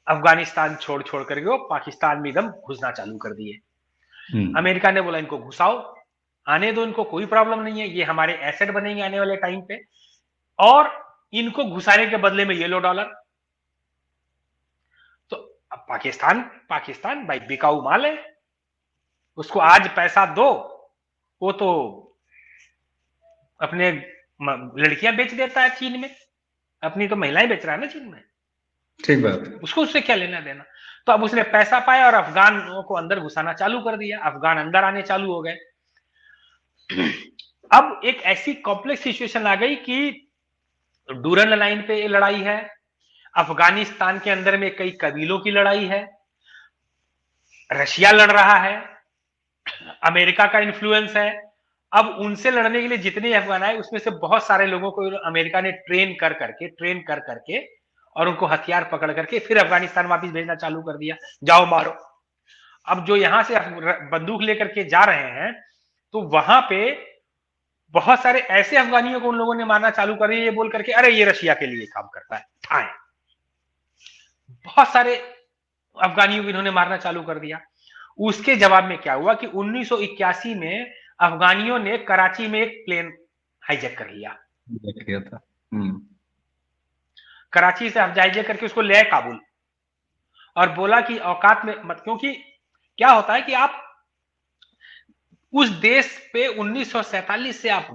अफगानिस्तान छोड़ छोड़ करके वो पाकिस्तान में एकदम घुसना चालू कर दिए। अमेरिका ने बोला इनको घुसाओ, आने दो, इनको कोई प्रॉब्लम नहीं है, ये हमारे एसेट बनेंगे आने वाले टाइम पे, और इनको घुसाने के बदले में येलो डॉलर। तो अब पाकिस्तान भाई बिकाऊ माल है, उसको आज पैसा दो वो तो अपने लड़कियां बेच देता है चीन में, अपनी तो महिलाएं बेच रहा है ना चीन में, ठीक बात। उसको उससे क्या लेना देना। तो अब उसने पैसा पाया और अफगानों को अंदर घुसाना चालू कर दिया, अफगान अंदर आने चालू हो गए। अब एक ऐसी कॉम्प्लेक्स सिचुएशन आ गई कि डूरन लाइन पे लड़ाई है, अफगानिस्तान के अंदर में कई कबीलों की लड़ाई है, रशिया लड़ रहा है, अमेरिका का इन्फ्लुएंस है। अब उनसे लड़ने के लिए जितने अफगान आए उसमें से बहुत सारे लोगों को अमेरिका ने ट्रेन कर करके और उनको हथियार पकड़ करके फिर अफगानिस्तान वापस भेजना चालू कर दिया, जाओ मारो। अब जो यहां से बंदूक लेकर के जा रहे हैं तो वहां पे बहुत सारे ऐसे अफगानियों को उन लोगों ने मारना चालू कर दिया, ये बोल करके अरे ये रशिया के लिए काम करता है, ठाए। बहुत सारे अफगानियों को इन्होंने मारना चालू कर दिया। उसके जवाब में क्या हुआ कि 1981 में अफगानियों ने कराची में एक प्लेन हाईजैक कर लिया था। कराची से हाईजैक करके उसको ले आए काबुल और बोला कि औकात में मत, क्योंकि क्या होता है कि आप उस देश पे 1947 से आप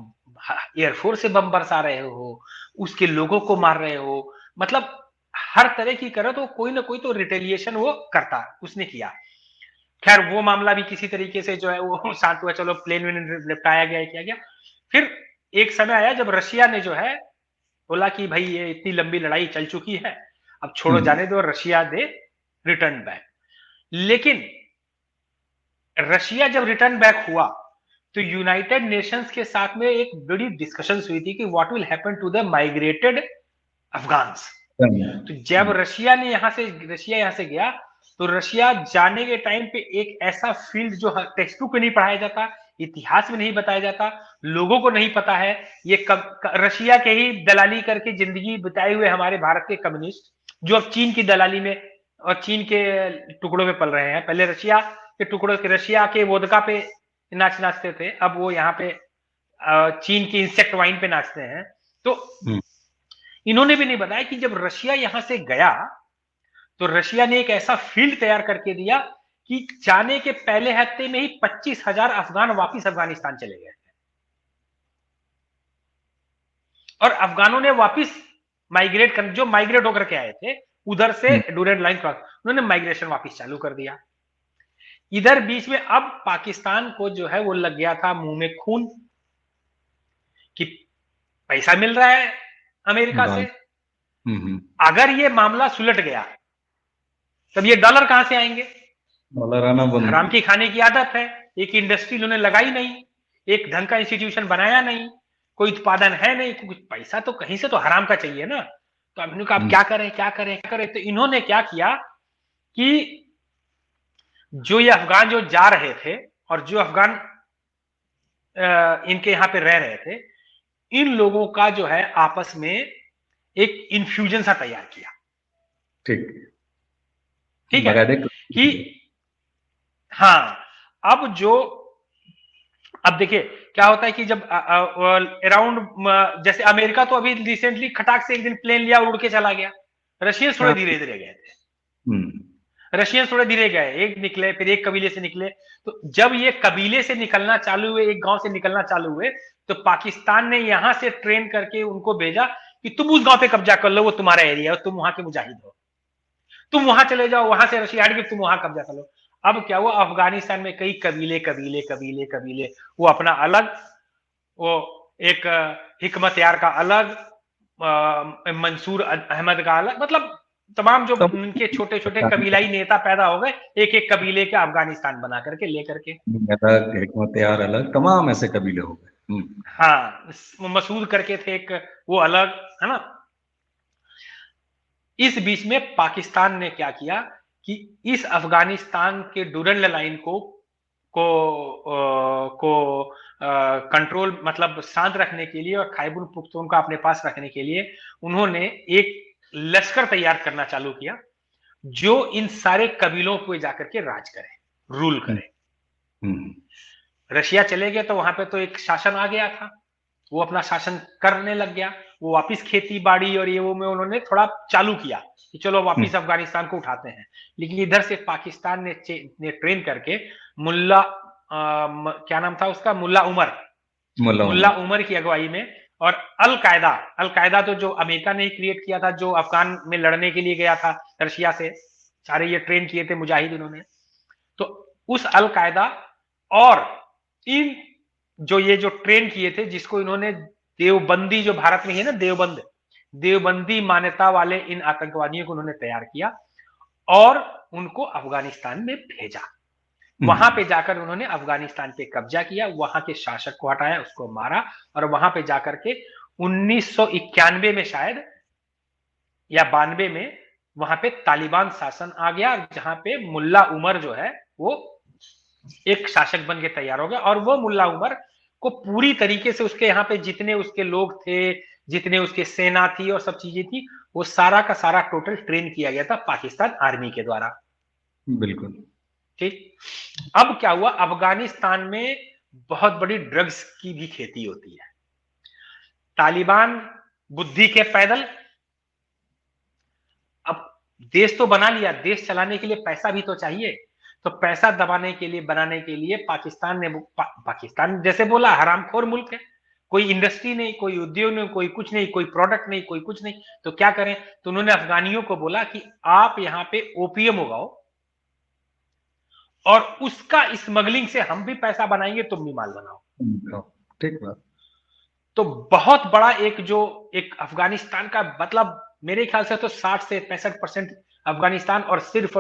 एयरफोर्स से बम बरसा रहे हो, उसके लोगों को मार रहे हो, मतलब हर तरह की करो तो कोई ना कोई तो रिटेलिएशन वो करता, उसने किया। खैर वो मामला भी किसी तरीके से जो है वो शांत हुआ, चलो प्लेन में निपटाया गया, किया गया। फिर एक समय आया जब रशिया ने जो है बोला कि भाई ये इतनी लंबी लड़ाई चल चुकी है, अब छोड़ो जाने दो, रशिया दे रिटर्न बैक। लेकिन रशिया जब रिटर्न बैक हुआ तो यूनाइटेड नेशंस के साथ में एक बड़ी डिस्कशन हुई थी कि what will happen to the migrated Afghans. तो जब रशिया यहां से गया तो रशिया जाने के टाइम पे एक ऐसा फील्ड जो टेक्स्ट बुक में नहीं पढ़ाया जाता, इतिहास में नहीं बताया जाता, लोगों को नहीं पता है, ये रशिया के ही दलाली करके जिंदगी बिताए हुए हमारे भारत के कम्युनिस्ट जो अब चीन की दलाली में और चीन के टुकड़ों में पल रहे हैं। पहले रशिया के टुकड़ों के, रशिया के वोदका पे नाचते थे, अब वो यहाँ पे चीन की इंसेक्ट वाइन पे नाचते हैं। तो इन्होंने भी नहीं बताया कि जब रशिया यहां से गया तो रशिया ने एक ऐसा फील्ड तैयार करके दिया कि जाने के पहले हफ्ते में ही 25,000 अफगान वापिस अफगानिस्तान चले गए थे और अफगानों ने वापिस माइग्रेट कर, जो माइग्रेट होकर के आए थे उधर से डूरेंट लाइन क्रॉस, उन्होंने माइग्रेशन वापिस चालू कर दिया। इधर बीच में अब पाकिस्तान को जो है वो लग गया था मुंह में खून कि पैसा मिल रहा है अमेरिका से, अगर ये मामला सुलट गया तब ये डॉलर कहां से आएंगे? डॉलर आना बंद। हराम की खाने की आदत है। एक इंडस्ट्री उन्होंने लगाई नहीं, एक ढंग का इंस्टीट्यूशन बनाया नहीं, कोई उत्पादन है नहीं, क्योंकि पैसा तो कहीं से तो हराम का चाहिए ना। तो अब इन्होंने कहा क्या करें क्या करें क्या करें, तो इन्होंने क्या किया कि जो ये अफगान जो जा रहे थे और जो अफगान इनके यहां पे रह रहे थे, इन लोगों का जो है आपस में एक इन्फ्यूजन सा तैयार किया। ठीक है कि हाँ, अब देखिए क्या होता है कि जब अराउंड जैसे अमेरिका तो अभी रिसेंटली खटाक से एक दिन प्लेन लिया उड़ के चला गया। रशियंस थोड़े धीरे धीरे गए थे। रशियंस थोड़े धीरे गए, एक निकले फिर एक कबीले से निकले। तो जब ये कबीले से निकलना चालू हुए, एक गांव से निकलना चालू हुए, तो पाकिस्तान ने यहां से ट्रेन करके उनको भेजा कि तुम उस गांव पे कब्जा कर लो, वो तुम्हारा एरिया है, तुम वहां के मुजाहिद हो, तुम वहां चले जाओ, वहां से रशिया हट के तुम वहां कब्जा कर लो। अब क्या हुआ, अफगानिस्तान में कई कबीले कबीले कबीले कबीले, वो अपना अलग, वो एक हिकमत यार का अलग, मंसूर अहमद का अलग, मतलब तमाम जो उनके छोटे छोटे कबीलाई नेता पैदा हो गए, एक एक कबीले के अफगानिस्तान बना करके लेकर के, अलग हिकमत यार अलग, तमाम ऐसे कबीले हो गए। हाँ, मसूद करके थे एक, वो अलग, है ना। इस बीच में पाकिस्तान ने क्या किया कि इस अफगानिस्तान के डूरंड लाइन को कंट्रोल, मतलब शांत रखने के लिए और खैबर पख्तूनख्वा को अपने पास रखने के लिए उन्होंने एक लश्कर तैयार करना चालू किया, जो इन सारे कबीलों को जाकर के राज करे, रूल करे। रशिया चले गए तो वहां पे तो एक शासन आ गया था, वो अपना शासन करने लग गया, वो वापिस खेती बाड़ी और ये वो में उन्होंने थोड़ा चालू किया कि चलो वापिस अफगानिस्तान को उठाते हैं। लेकिन इधर से पाकिस्तान ने ट्रेन करके मुल्ला क्या नाम था उसका, मुल्ला उमर की अगुवाई में, और अल कायदा तो जो अमेरिका ने क्रिएट किया था, जो अफगान में लड़ने के लिए गया था रशिया से, सारे ये ट्रेन किए थे मुजाहिद उन्होंने। तो उस अल कायदा और इन जो ट्रेन किए थे, जिसको इन्होंने देवबंदी, जो भारत में है ना देवबंदी मान्यता वाले इन आतंकवादियों को उन्होंने तैयार किया और उनको अफगानिस्तान में भेजा। वहां पे जाकर उन्होंने अफगानिस्तान पे कब्जा किया, वहां के शासक को हटाया, उसको मारा, और वहां पे जाकर के 1991 में शायद या 92 में वहां पे तालिबान शासन आ गया, जहां पे मुल्ला उमर जो है वो एक शासक बन के तैयार हो गया। और वो मुल्ला उमर को पूरी तरीके से उसके यहाँ पे जितने उसके लोग थे, जितने उसके सेना थी और सब चीजें थी, वो सारा का सारा टोटल ट्रेन किया गया था पाकिस्तान आर्मी के द्वारा। बिल्कुल ठीक। अब क्या हुआ, अफगानिस्तान में बहुत बड़ी ड्रग्स की भी खेती होती है। तालिबान बुद्धि के पैदल, अब देश तो बना लिया, देश चलाने के लिए पैसा भी तो चाहिए, तो पैसा दबाने के लिए, बनाने के लिए पाकिस्तान जैसे बोला हरामखोर मुल्क है, कोई इंडस्ट्री नहीं, कोई उद्योग नहीं, कोई कुछ नहीं, कोई प्रोडक्ट नहीं, कोई कुछ नहीं, तो क्या करें, तो उन्होंने अफगानियों को बोला कि आप यहां पे ओपीएम उगाओ और उसका स्मगलिंग से हम भी पैसा बनाएंगे, तुम भी माल बनाओ। ठीक बात। तो बहुत बड़ा एक अफगानिस्तान का, मतलब मेरे ख्याल से तो 60 से 65% अफगानिस्तान और सिर्फ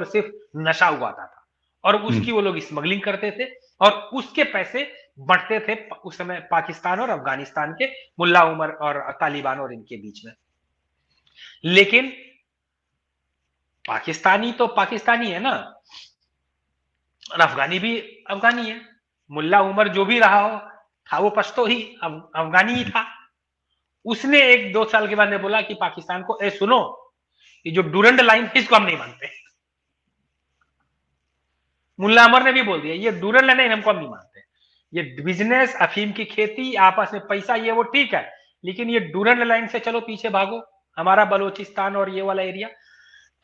नशा उगाता था, और उसकी वो लोग स्मगलिंग करते थे, और उसके पैसे बढ़ते थे उस समय पाकिस्तान और अफगानिस्तान के मुल्ला उमर और तालिबान और इनके बीच में। लेकिन पाकिस्तानी तो पाकिस्तानी है ना, और अफगानी भी अफगानी है। मुल्ला उमर जो भी रहा हो, था वो पश्तो ही अफगानी ही था। उसने 1-2 साल के बाद ने बोला कि पाकिस्तान को, ए सुनो, ये जो डूरंड लाइन है इसको हम नहीं मानते। मुल्ला उमर ने भी बोल दिया ये डूरंड लाइन हमको हम नहीं मानते, ये बिजनेस, अफीम की खेती, आपस में पैसा, ये वो ठीक है, लेकिन ये डूरंड लाइन से चलो पीछे भागो, हमारा बलोचिस्तान और ये वाला एरिया।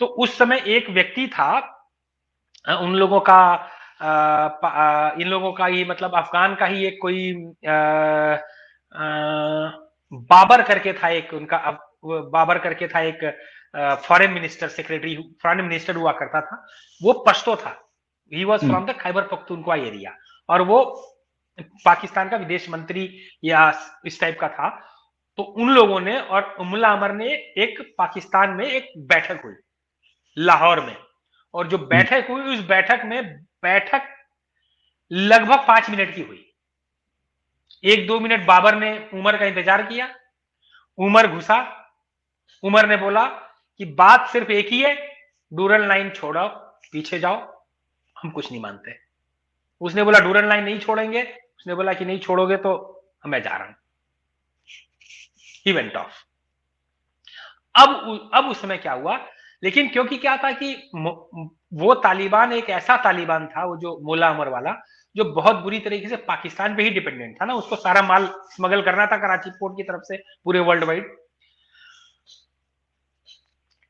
तो उस समय एक व्यक्ति था, उन लोगों का इन लोगों का ही, मतलब अफगान का ही एक कोई बाबर करके था एक उनका, बाबर करके था एक foreign minister, secretary, foreign minister हुआ करता था, वो पश्तो था, he was from the Khyber Pakhtunkhwa area, और वो पाकिस्तान का विदेश मंत्री या इस टाइप का था। तो उन लोगों ने और मुल्ला उमर ने एक पाकिस्तान में एक बैठक हुई लाहौर में, और जो बैठक हुई उस बैठक लगभग 5 मिनट की हुई। 1-2 मिनट बाबर ने उमर का इंतजार किया, उमर घुसा, उमर ने बोला कि बात सिर्फ एक ही है, डूरन लाइन छोड़ो, पीछे जाओ, हम कुछ नहीं मानते। उसने बोला डूरन लाइन नहीं छोड़ेंगे, उसने बोला कि नहीं छोड़ोगे तो मैं जा रहा हूं। He went of. अब उस समय क्या हुआ, लेकिन क्योंकि क्या था कि वो तालिबान एक ऐसा तालिबान था, वो जो मुल्ला उमर वाला, जो बहुत बुरी तरीके से पाकिस्तान पे ही डिपेंडेंट था ना, उसको सारा माल स्मगल करना था कराची पोर्ट की तरफ से पूरे वर्ल्ड वाइड।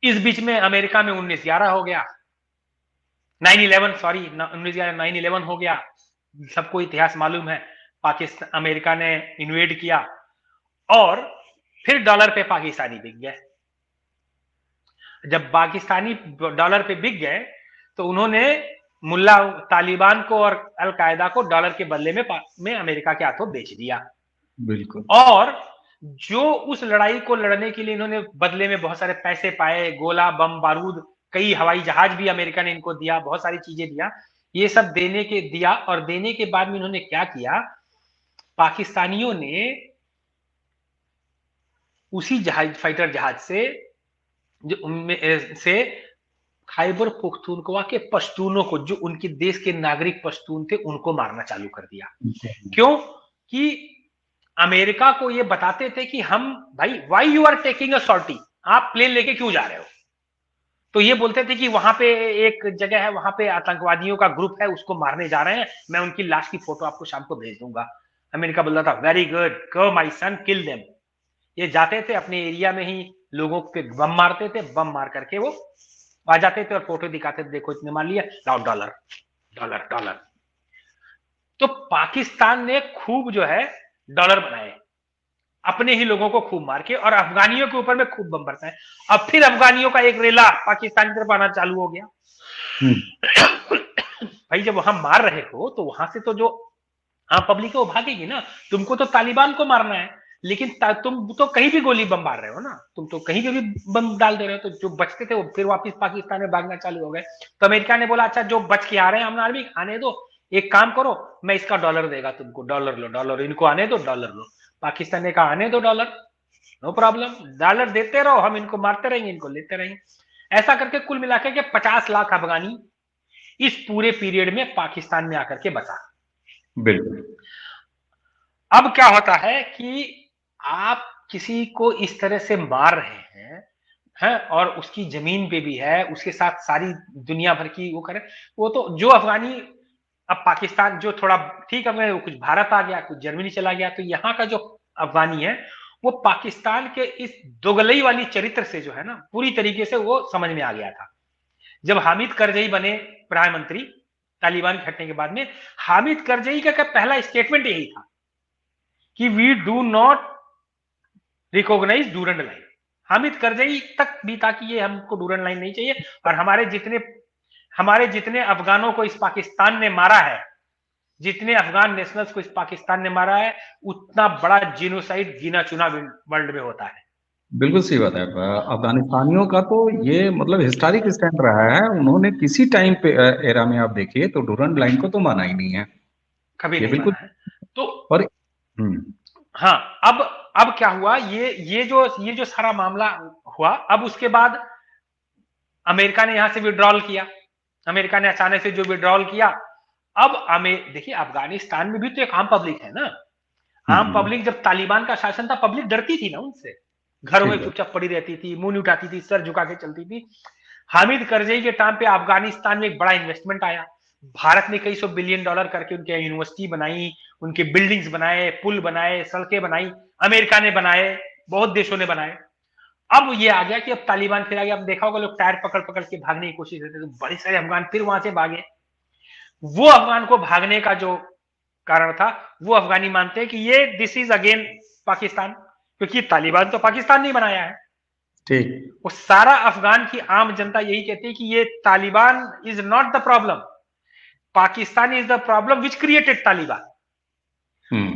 इस बीच में अमेरिका में 1911 हो गया, 9/11 सॉरी 9/11 हो गया, सबको इतिहास मालूम है। पाकिस्तान अमेरिका ने इन्वेड किया और फिर डॉलर पे पाकिस्तानी बिक गए। जब पाकिस्तानी डॉलर पे बिक गए तो उन्होंने मुल्ला तालिबान को और अल कायदा को डॉलर के बदले में अमेरिका के हाथों बेच दिया। बिल्कुल। और जो उस लड़ाई को लड़ने के लिए इन्होंने बदले में बहुत सारे पैसे पाए, गोला बम बारूद, कई हवाई जहाज भी अमेरिका ने इनको दिया, बहुत सारी चीजें दिया, ये सब दिया। और देने के बाद में इन्होंने क्या किया, पाकिस्तानियों ने उसी फाइटर जहाज से खैबर पुख्तूनख्वा के पश्तूनों को, जो उनके देश के नागरिक पश्तून थे, उनको मारना चालू कर दिया। क्यों कि अमेरिका को ये बताते थे कि हम भाई why you are taking a sortie, आप प्लेन लेके क्यों जा रहे हो। तो ये बोलते थे कि वहां पे एक जगह है, वहां पे आतंकवादियों का ग्रुप है, उसको मारने जा रहे हैं, मैं उनकी लाश की फोटो आपको शाम को भेज दूंगा। अमेरिका बोल रहा था very good, go my son, kill them. ये जाते थे अपने एरिया में ही लोगों पे बम मारते थे, बम मार करके वो आ जाते थे और फोटो दिखाते थे, देखो इतने मार लिया, लाओ डॉलर डॉलर डॉलर। तो पाकिस्तान ने खूब जो है डॉलर बनाए, अपने ही लोगों को खूब मार के, और अफगानियों के ऊपर में खूब बम बरसाए। अब फिर अफगानियों का एक रेला पाकिस्तान की तरफ आना चालू हो गया। भाई जब वहां मार रहे हो तो वहां से तो जो पब्लिक है वो भागेगी ना, तुमको तो तालिबान को मारना है, लेकिन तुम तो कहीं भी गोली बम मार रहे हो ना, तुम तो कहीं पे भी बम डाल दे रहे हो। तो जो बचते थे वो फिर वापस पाकिस्तान में भागना चालू हो गए। तो अमेरिका ने बोला अच्छा जो बच के आ रहे हैं हम आर्मी आने दो, एक काम करो, मैं इसका डॉलर देगा तुमको, डॉलर लो, डॉलर इनको आने दो, डॉलर लो। पाकिस्तान ने कहा आने दो डॉलर, नो प्रॉब्लम, डॉलर देते रहो, हम इनको मारते रहेंगे, इनको लेते रहेंगे। ऐसा करके कुल मिलाकर के 50 लाख अफगानी इस पूरे पीरियड में पाकिस्तान में आकर के बचा। बिल्कुल। अब क्या होता है कि आप किसी को इस तरह से मार रहे हैं और उसकी जमीन पे भी है, उसके साथ सारी दुनिया भर की वो करे, वो तो जो अफगानी अब पाकिस्तान जो थोड़ा ठीक है, कुछ भारत आ गया, कुछ जर्मनी चला गया, तो यहाँ का जो अफगानी है वो पाकिस्तान के इस दोगलई वाली चरित्र से जो है ना पूरी तरीके से वो समझ में आ गया था। जब हामिद करजई बने प्रधानमंत्री तालिबान के हटने के बाद में, हामिद करजई का पहला स्टेटमेंट यही था कि we do not recognise Durand line. Hamid Karzai तक भी था कि ये हमको डूरन लाइन नहीं चाहिए, और हमारे जितने अफगानों को इस पाकिस्तान ने मारा है, जितने अफगान नेशनल्स को इस पाकिस्तान ने मारा है, उतना बड़ा जीनोसाइड गिना चुना वर्ल्ड में होता है। बिल्कुल सही बात है। अफगानिस्तानियों का तो ये मतलब हिस्टोरिक स्टैंड रहा है, उन्होंने किसी टाइम पे एरा में आप देखिए तो डूरन लाइन को तो माना ही नहीं है, कभी ये नहीं बिल्कुल। माना है। तो और हाँ, अब क्या हुआ, ये जो सारा मामला हुआ, अब उसके बाद अमेरिका ने यहां से विड्रॉल किया। अमेरिका ने अचानक से जो विड्रॉल किया, अब देखिए अफगानिस्तान में भी तो एक आम पब्लिक है ना, आम पब्लिक, जब तालिबान का शासन था पब्लिक डरती थी ना उनसे, घरों में चुपचाप पड़ी रहती थी, मुंह नहीं उठाती थी, सर झुका के चलती थी। हामिद करजई के टाइम पे अफगानिस्तान में एक बड़ा इन्वेस्टमेंट आया, भारत ने कई सौ बिलियन डॉलर करके उनके यूनिवर्सिटी बनाई, उनके बिल्डिंग्स बनाए, पुल बनाए, सड़कें बनाई, अमेरिका ने बनाए, बहुत देशों ने बनाए। अब ये आ गया कि अब तालिबान फिर आ गया। अब देखा होगा लोग टायर पकड़ पकड़ के भागने की कोशिश करते, तो बड़े सारे अफगान फिर वहां से भागे। वो अफगान को भागने का जो कारण था, वो अफगानी मानते हैं कि ये दिस इज अगेन पाकिस्तान, क्योंकि तालिबान तो पाकिस्तान नहीं बनाया है। ठीक। वो सारा अफगान की आम जनता यही कहती है कि ये Taliban is not the problem, Pakistan is the problem which created Taliban.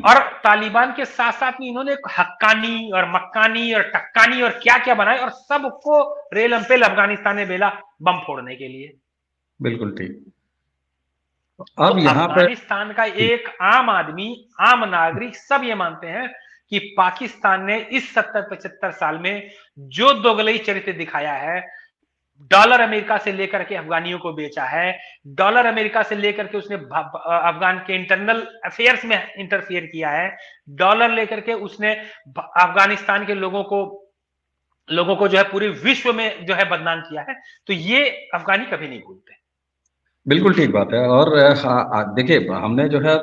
और तालिबान के साथ साथ में इन्होंने हक्कानी और मक्कानी और टक्कानी और क्या क्या बनाए, और सबको रेल अंपेल अफगानिस्तान में भेला बम फोड़ने के लिए। बिल्कुल ठीक। तो अब यहाँ पे अफगानिस्तान का एक आम आदमी, आम नागरिक सब ये मानते हैं कि पाकिस्तान ने इस 70-75 साल में जो दोगलई चरित्र दिखाया है, डॉलर अमेरिका से लेकर के अफगानियों को बेचा है, डॉलर अमेरिका से लेकर के उसने अफगान के इंटरनल अफेयर्स में इंटरफियर किया है, डॉलर लेकर के उसने अफगानिस्तान के लोगों को जो है पूरे विश्व में जो है बदनाम किया है। तो ये अफगानी कभी नहीं भूलते। बिल्कुल ठीक बात है। और देखिए, हमने जो है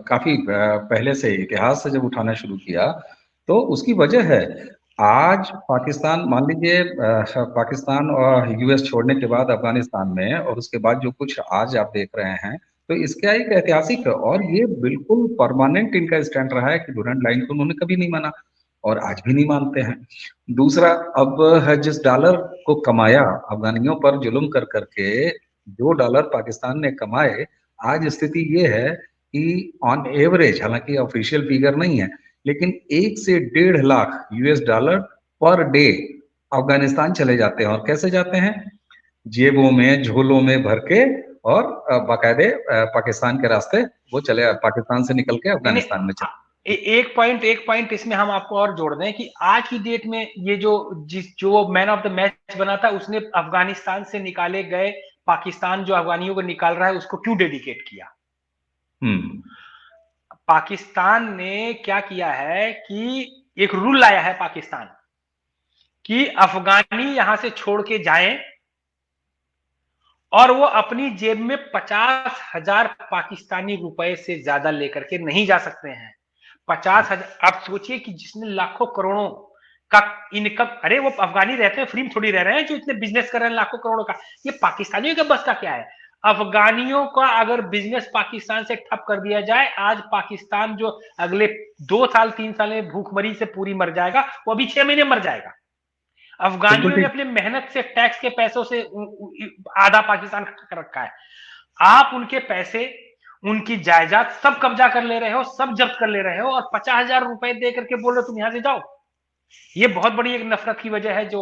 काफी पहले से इतिहास से जब उठाना शुरू किया तो उसकी वजह है, आज पाकिस्तान, मान लीजिए पाकिस्तान और यूएस छोड़ने के बाद अफगानिस्तान में, और उसके बाद जो कुछ आज आप देख रहे हैं, तो इसका एक ऐतिहासिक और ये बिल्कुल परमानेंट इनका स्टैंड रहा है कि डूरेंट लाइन को उन्होंने कभी नहीं माना और आज भी नहीं मानते हैं। दूसरा, अब जिस डॉलर को कमाया अफगानियों पर जुल्म कर करके, जो डॉलर पाकिस्तान ने कमाए, आज स्थिति ये है कि ऑन एवरेज, हालांकि ऑफिशियल फिगर नहीं है, लेकिन 1 से 1.5 lakh US dollar per day Afghanistan चले जाते हैं। और कैसे जाते हैं? जेबों में, झोलों में भर के, और बाकायदे पाकिस्तान के रास्ते वो चले, पाकिस्तान से निकल के अफगानिस्तान में चले। एक पॉइंट इसमें हम आपको और जोड़ दें कि आज की डेट में ये जो मैन ऑफ द मैच बना था, उसने अफगानिस्तान से निकाले गए, पाकिस्तान जो अफगानियों को निकाल रहा है उसको क्यों डेडिकेट किया? पाकिस्तान ने क्या किया है कि एक रूल लाया है पाकिस्तान कि अफगानी यहां से छोड़ के जाएं और वो अपनी जेब में 50,000 पाकिस्तानी रुपए से ज्यादा लेकर के नहीं जा सकते हैं। 50,000। आप सोचिए कि जिसने लाखों करोड़ों का इनकम, अरे वो अफगानी रहते हैं, फ्री में थोड़ी रह रहे हैं, जो इतने बिजनेस कर रहे हैं लाखों करोड़ों का, ये पाकिस्तानियों के बस का क्या है? अफगानियों का अगर बिजनेस पाकिस्तान से ठप कर दिया जाए, आज पाकिस्तान जो अगले 2 साल 3 साल में भूखमरी से पूरी मर जाएगा, वो अभी 6 महीने मर जाएगा। अफगानियों ने अपनी मेहनत से, टैक्स के पैसों से आधा पाकिस्तान कर रखा है। आप उनके पैसे, उनकी जायदाद सब कब्जा कर ले रहे हो, सब जब्त कर ले रहे हो, और 50,000 रुपए दे करके बोल रहे हो तुम यहां से जाओ। ये बहुत बड़ी एक नफरत की वजह है जो।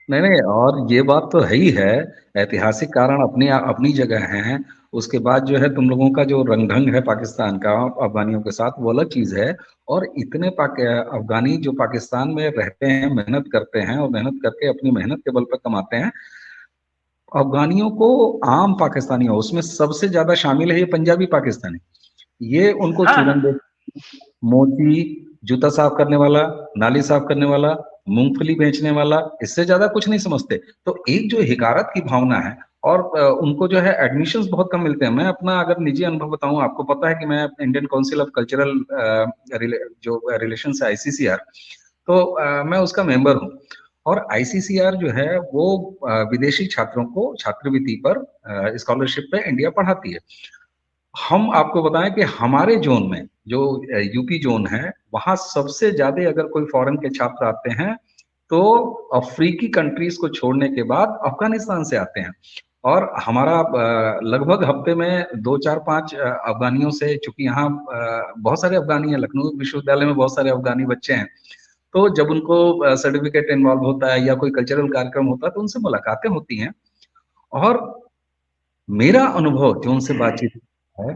नहीं नहीं, और ये बात तो है ही है, ऐतिहासिक कारण अपनी अपनी जगह हैं। उसके बाद जो है तुम लोगों का जो रंग ढंग है पाकिस्तान का अफगानियों के साथ, वो अलग चीज है। और इतने अफगानी जो पाकिस्तान में रहते हैं, मेहनत करते हैं, और मेहनत करके अपनी मेहनत के बल पर कमाते हैं। अफगानियों को, आम पाकिस्तानियों, उसमें सबसे ज्यादा शामिल है ये पंजाबी पाकिस्तानी। ये उनको हाँ, चूरन, मोची, जूता साफ करने वाला, नाली साफ करने वाला, मूंगफली बेचने वाला, इससे ज्यादा कुछ नहीं समझते। तो एक जो हिकारत की भावना है, और उनको जो है एडमिशंस बहुत कम मिलते हैं। मैं अपना अगर निजी अनुभव बताऊं, आपको पता है कि मैं इंडियन काउंसिल ऑफ कल्चरल जो रिलेशन है, आईसीसीआर, तो मैं उसका मेंबर हूं। और आईसीसीआर जो है वो विदेशी छात्रों को छात्रवृत्ति पर, स्कॉलरशिप पे इंडिया पढ़ाती है। हम आपको बताएं कि हमारे जोन में, जो यूपी जोन है, वहां सबसे ज्यादा अगर कोई फॉरेन के छात्र आते हैं तो अफ्रीकी कंट्रीज को छोड़ने के बाद अफगानिस्तान से आते हैं। और हमारा लगभग हफ्ते में 2 4 5 अफगानियों से, चूंकि यहाँ बहुत सारे अफगानी हैं, लखनऊ विश्वविद्यालय में बहुत सारे अफगानी बच्चे हैं, तो जब उनको सर्टिफिकेट इन्वॉल्व होता है या कोई कल्चरल कार्यक्रम होता है तो उनसे मुलाकातें होती हैं। और मेरा अनुभव जो उनसे बातचीत है,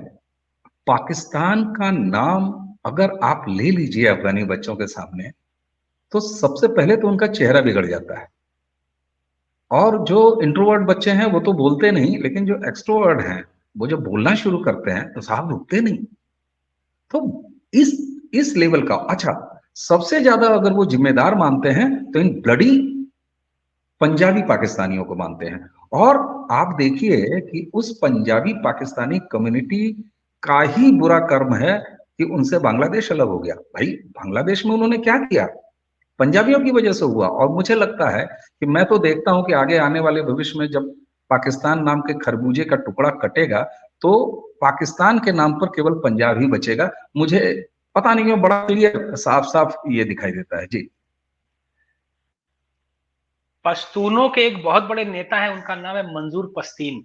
पाकिस्तान का नाम अगर आप ले लीजिए अफगानी बच्चों के सामने, तो सबसे पहले तो उनका चेहरा बिगड़ जाता है। और जो इंट्रोवर्ट बच्चे हैं वो तो बोलते नहीं, लेकिन जो एक्सट्रोवर्ट हैं, वो जब बोलना शुरू करते हैं तो साहब रुकते नहीं। तो इस इस लेवल का, अच्छा, सबसे ज्यादा अगर वो जिम्मेदार मानते हैं तो इन ब्लडी पंजाबी पाकिस्तानियों को मानते हैं। और आप देखिए कि उस पंजाबी पाकिस्तानी कम्युनिटी का ही बुरा कर्म है कि उनसे बांग्लादेश अलग हो गया। भाई, बांग्लादेश में उन्होंने क्या किया? पंजाबियों की वजह से हुआ। और मुझे लगता है कि मैं तो देखता हूं कि आगे आने वाले भविष्य में जब पाकिस्तान नाम के खरबूजे का टुकड़ा कटेगा, तो पाकिस्तान के नाम पर केवल पंजाब ही बचेगा। मुझे पता नहीं क्यों बड़ा क्लियर, साफ साफ ये दिखाई देता है जी। पश्तूनों के एक बहुत बड़े नेता है, उनका नाम है मंजूर पश्तीन।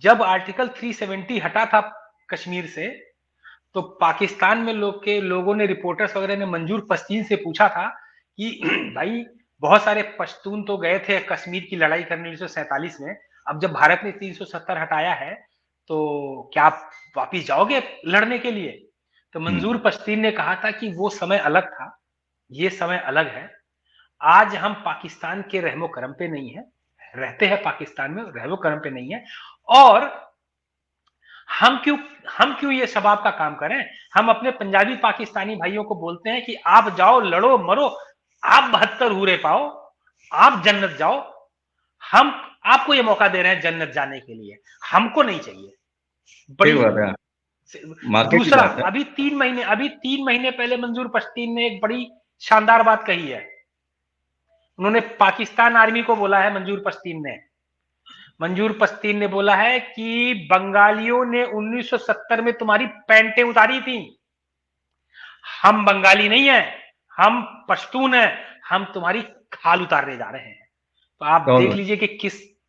जब आर्टिकल 370 हटा था कश्मीर से, तो पाकिस्तान में लोगों ने, रिपोर्टर्स वगैरह ने मंजूर पश्तीन से पूछा था कि भाई बहुत सारे पश्तून तो गए थे कश्मीर की लड़ाई करने 1947 में। अब जब भारत ने 370 हटाया है, तो क्या आप वापिस जाओगे लड़ने के लिए? तो मंजूर पश्तीन ने कहा था कि वो समय अलग था, ये समय अलग है। आज हम पाकिस्तान के रहमो करम पे नहीं है, रहते हैं पाकिस्तान में, रहमो करम पे नहीं है। और हम क्यों ये शबाब का काम करें? हम अपने पंजाबी पाकिस्तानी भाइयों को बोलते हैं कि आप जाओ, लड़ो, मरो, आप 72 हूरे पाओ, आप जन्नत जाओ। हम आपको ये मौका दे रहे हैं जन्नत जाने के लिए, हमको नहीं चाहिए। बड़ी मार्केट की दूसरा, बात है। अभी 3 महीने पहले मंजूर पश्तीन ने एक बड़ी शानदार बात कही है। उन्होंने पाकिस्तान आर्मी को बोला है, मंजूर पश्तीन ने बोला है कि बंगालियों ने 1970 में तुम्हारी पैंटें उतारी थी। हम बंगाली नहीं है, हम पश्तून है, हम तुम्हारी खाल उतारने जा रहे हैं। तो आप देख लीजिए कि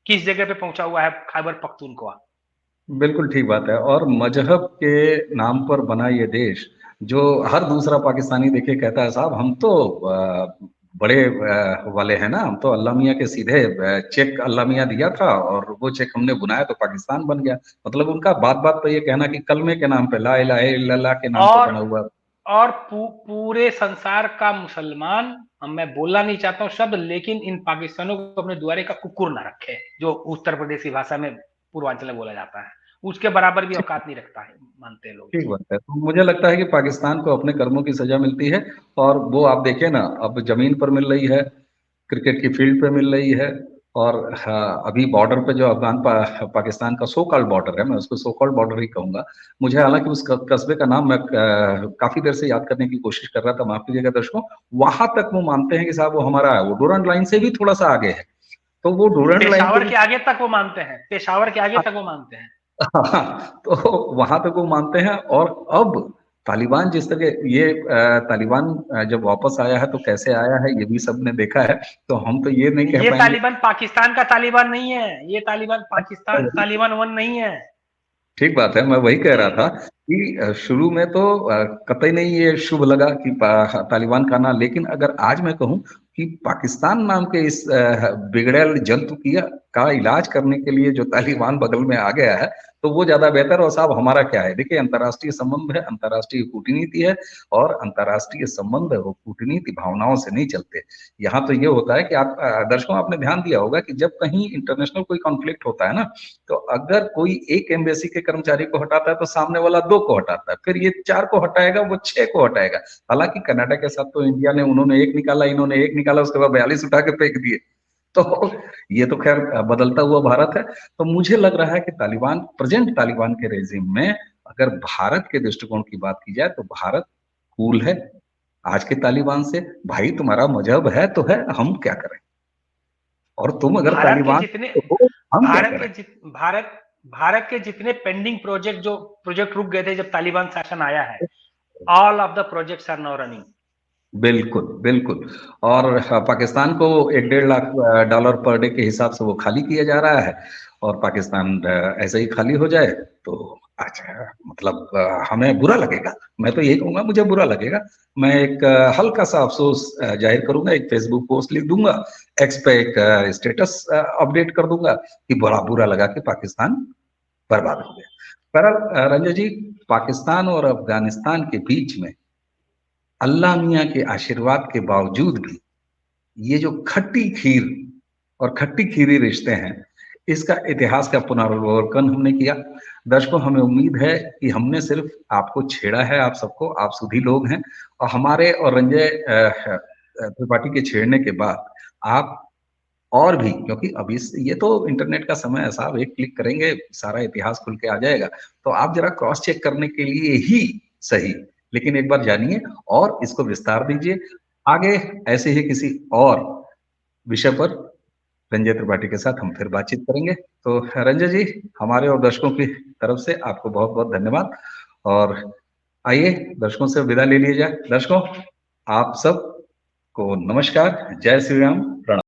किस जगह पे पहुंचा हुआ है खैबर पख्तूनख्वा। बिल्कुल ठीक बात है। और मजहब के नाम पर बना ये देश, जो हर दूसरा पाकिस्तानी देखे कहता है साहब हम तो बड़े वाले हैं ना, हम तो अल्लाह मियाँ के सीधे चेक अल्लाह मियाँ दिया था और वो चेक हमने बुनाया तो पाकिस्तान बन गया। मतलब उनका बात बात पे ये कहना कि कलमे के नाम पे, ला इलाहा इल्लल्लाह के नाम पे बना हुआ। और पूरे संसार का मुसलमान, मैं बोलना नहीं चाहता हूँ शब्द, लेकिन इन पाकिस्तानों को अपने दुआरे का कुकुर ना रखे, जो उत्तर प्रदेशी भाषा में पूर्वांचल में बोला जाता है। उसके बराबर भी औकात नहीं रखता है, मानते हैं लोग। ठीक बात है। तो मुझे लगता है कि पाकिस्तान को अपने कर्मों की सजा मिलती है, और वो आप देखिए ना, अब जमीन पर मिल रही है, क्रिकेट की फील्ड पे मिल रही है। और हाँ, अभी बॉर्डर पे जो पाकिस्तान का सो कॉल्ड बॉर्डर है, मैं उसको सो कॉल्ड बॉर्डर ही कहूंगा। मुझे हालांकि उस कस्बे का नाम मैं काफी देर से याद करने की कोशिश कर रहा था, माफ कीजिएगा दर्शकों। वहां तक वो मानते हैं कि साहब वो हमारा है, वो डूरंड लाइन से भी थोड़ा सा आगे है। तो वो डूरंड लाइन पेशावर के आगे तक वो मानते हैं, पेशावर के आगे तक वो मानते हैं। तो वहां तक वो मानते हैं। और अब तालिबान जिस तरह ये तालिबान जब वापस आया है तो कैसे आया है ये भी सबने देखा है। तो हम तो ये नहीं कह ये पाएंगे। तालिबान पाकिस्तान का तालिबान नहीं है, ये तालिबान पाकिस्तान तालिबान वन नहीं है। ठीक बात है, मैं वही कह रहा था कि शुरू में तो कतई नहीं ये शुभ लगा कि तालिबान का नाम, लेकिन अगर आज मैं कहूं कि पाकिस्तान नाम के इस बिगड़ैल जंतु की का इलाज करने के लिए जो तालिबान बगल में आ गया है, तो वो ज्यादा बेहतर। और साहब हमारा क्या है, देखिए अंतर्राष्ट्रीय संबंध है, अंतर्राष्ट्रीय कूटनीति है, और अंतर्राष्ट्रीय संबंध है वो कूटनीति भावनाओं से नहीं चलते। यहाँ तो ये होता है कि आप दर्शकों आपने ध्यान दिया होगा कि जब कहीं इंटरनेशनल कोई कॉन्फ्लिक्ट होता है ना, तो अगर कोई एक एम्बेसी के कर्मचारी को हटाता है तो सामने वाला 2 को हटाता है, फिर ये 4 को हटाएगा, वो 6 को हटाएगा। हालांकि कनाडा के साथ तो इंडिया ने, उन्होंने 1 निकाला, इन्होंने 1 निकाला, उसके बाद 42 उठा के फेंक दिए। तो ये तो खैर बदलता हुआ भारत है। तो मुझे लग रहा है कि तालिबान, प्रेजेंट तालिबान के रेजिम में अगर भारत के दृष्टिकोण की बात की जाए तो भारत कूल है आज के तालिबान से। भाई तुम्हारा मजहब है तो है, हम क्या करें, और तुम अगर भारत के तालिबान जितने तो हम क्या भारत करें। के जित भारत भारत के जितने पेंडिंग प्रोजेक्ट रुक गए थे जब तालिबान शासन आया है, all of the projects are now running. बिल्कुल बिल्कुल। और पाकिस्तान को 1-1.5 लाख डॉलर पर डे के हिसाब से वो खाली किया जा रहा है। और पाकिस्तान ऐसे ही खाली हो जाए तो अच्छा, मतलब हमें बुरा लगेगा। मैं तो यही कहूंगा, मुझे बुरा लगेगा। मैं एक हल्का सा अफसोस जाहिर करूंगा, एक फेसबुक पोस्ट लिख दूंगा, एक्स पे एक स्टेटस अपडेट कर दूंगा कि बड़ा बुरा लगा कि पाकिस्तान बर्बाद हो गया। बहरहाल रंजन जी, पाकिस्तान और अफगानिस्तान के बीच में अल्लाह मियाँ के आशीर्वाद के बावजूद भी ये जो खट्टी खीर और खट्टी खीरी रिश्ते हैं, इसका इतिहास का पुनरावलोकन हमने किया। दर्शकों, हमें उम्मीद है कि हमने सिर्फ आपको छेड़ा है, आप सबको, आप सुधी लोग हैं। और हमारे और रंजय त्रिपाठी के छेड़ने के बाद आप और भी, क्योंकि अभी ये तो इंटरनेट का समय है साहब, एक क्लिक करेंगे सारा इतिहास खुल के आ जाएगा। तो आप जरा क्रॉस चेक करने के लिए ही सही, लेकिन एक बार जानिए और इसको विस्तार दीजिए। आगे ऐसे ही किसी और विषय पर रंजय त्रिपाठी के साथ हम फिर बातचीत करेंगे। तो रंजय जी, हमारे और दर्शकों की तरफ से आपको बहुत बहुत धन्यवाद। और आइए दर्शकों से विदा ले लिया जाए। दर्शकों, आप सब को नमस्कार, जय श्री राम, प्रणाम।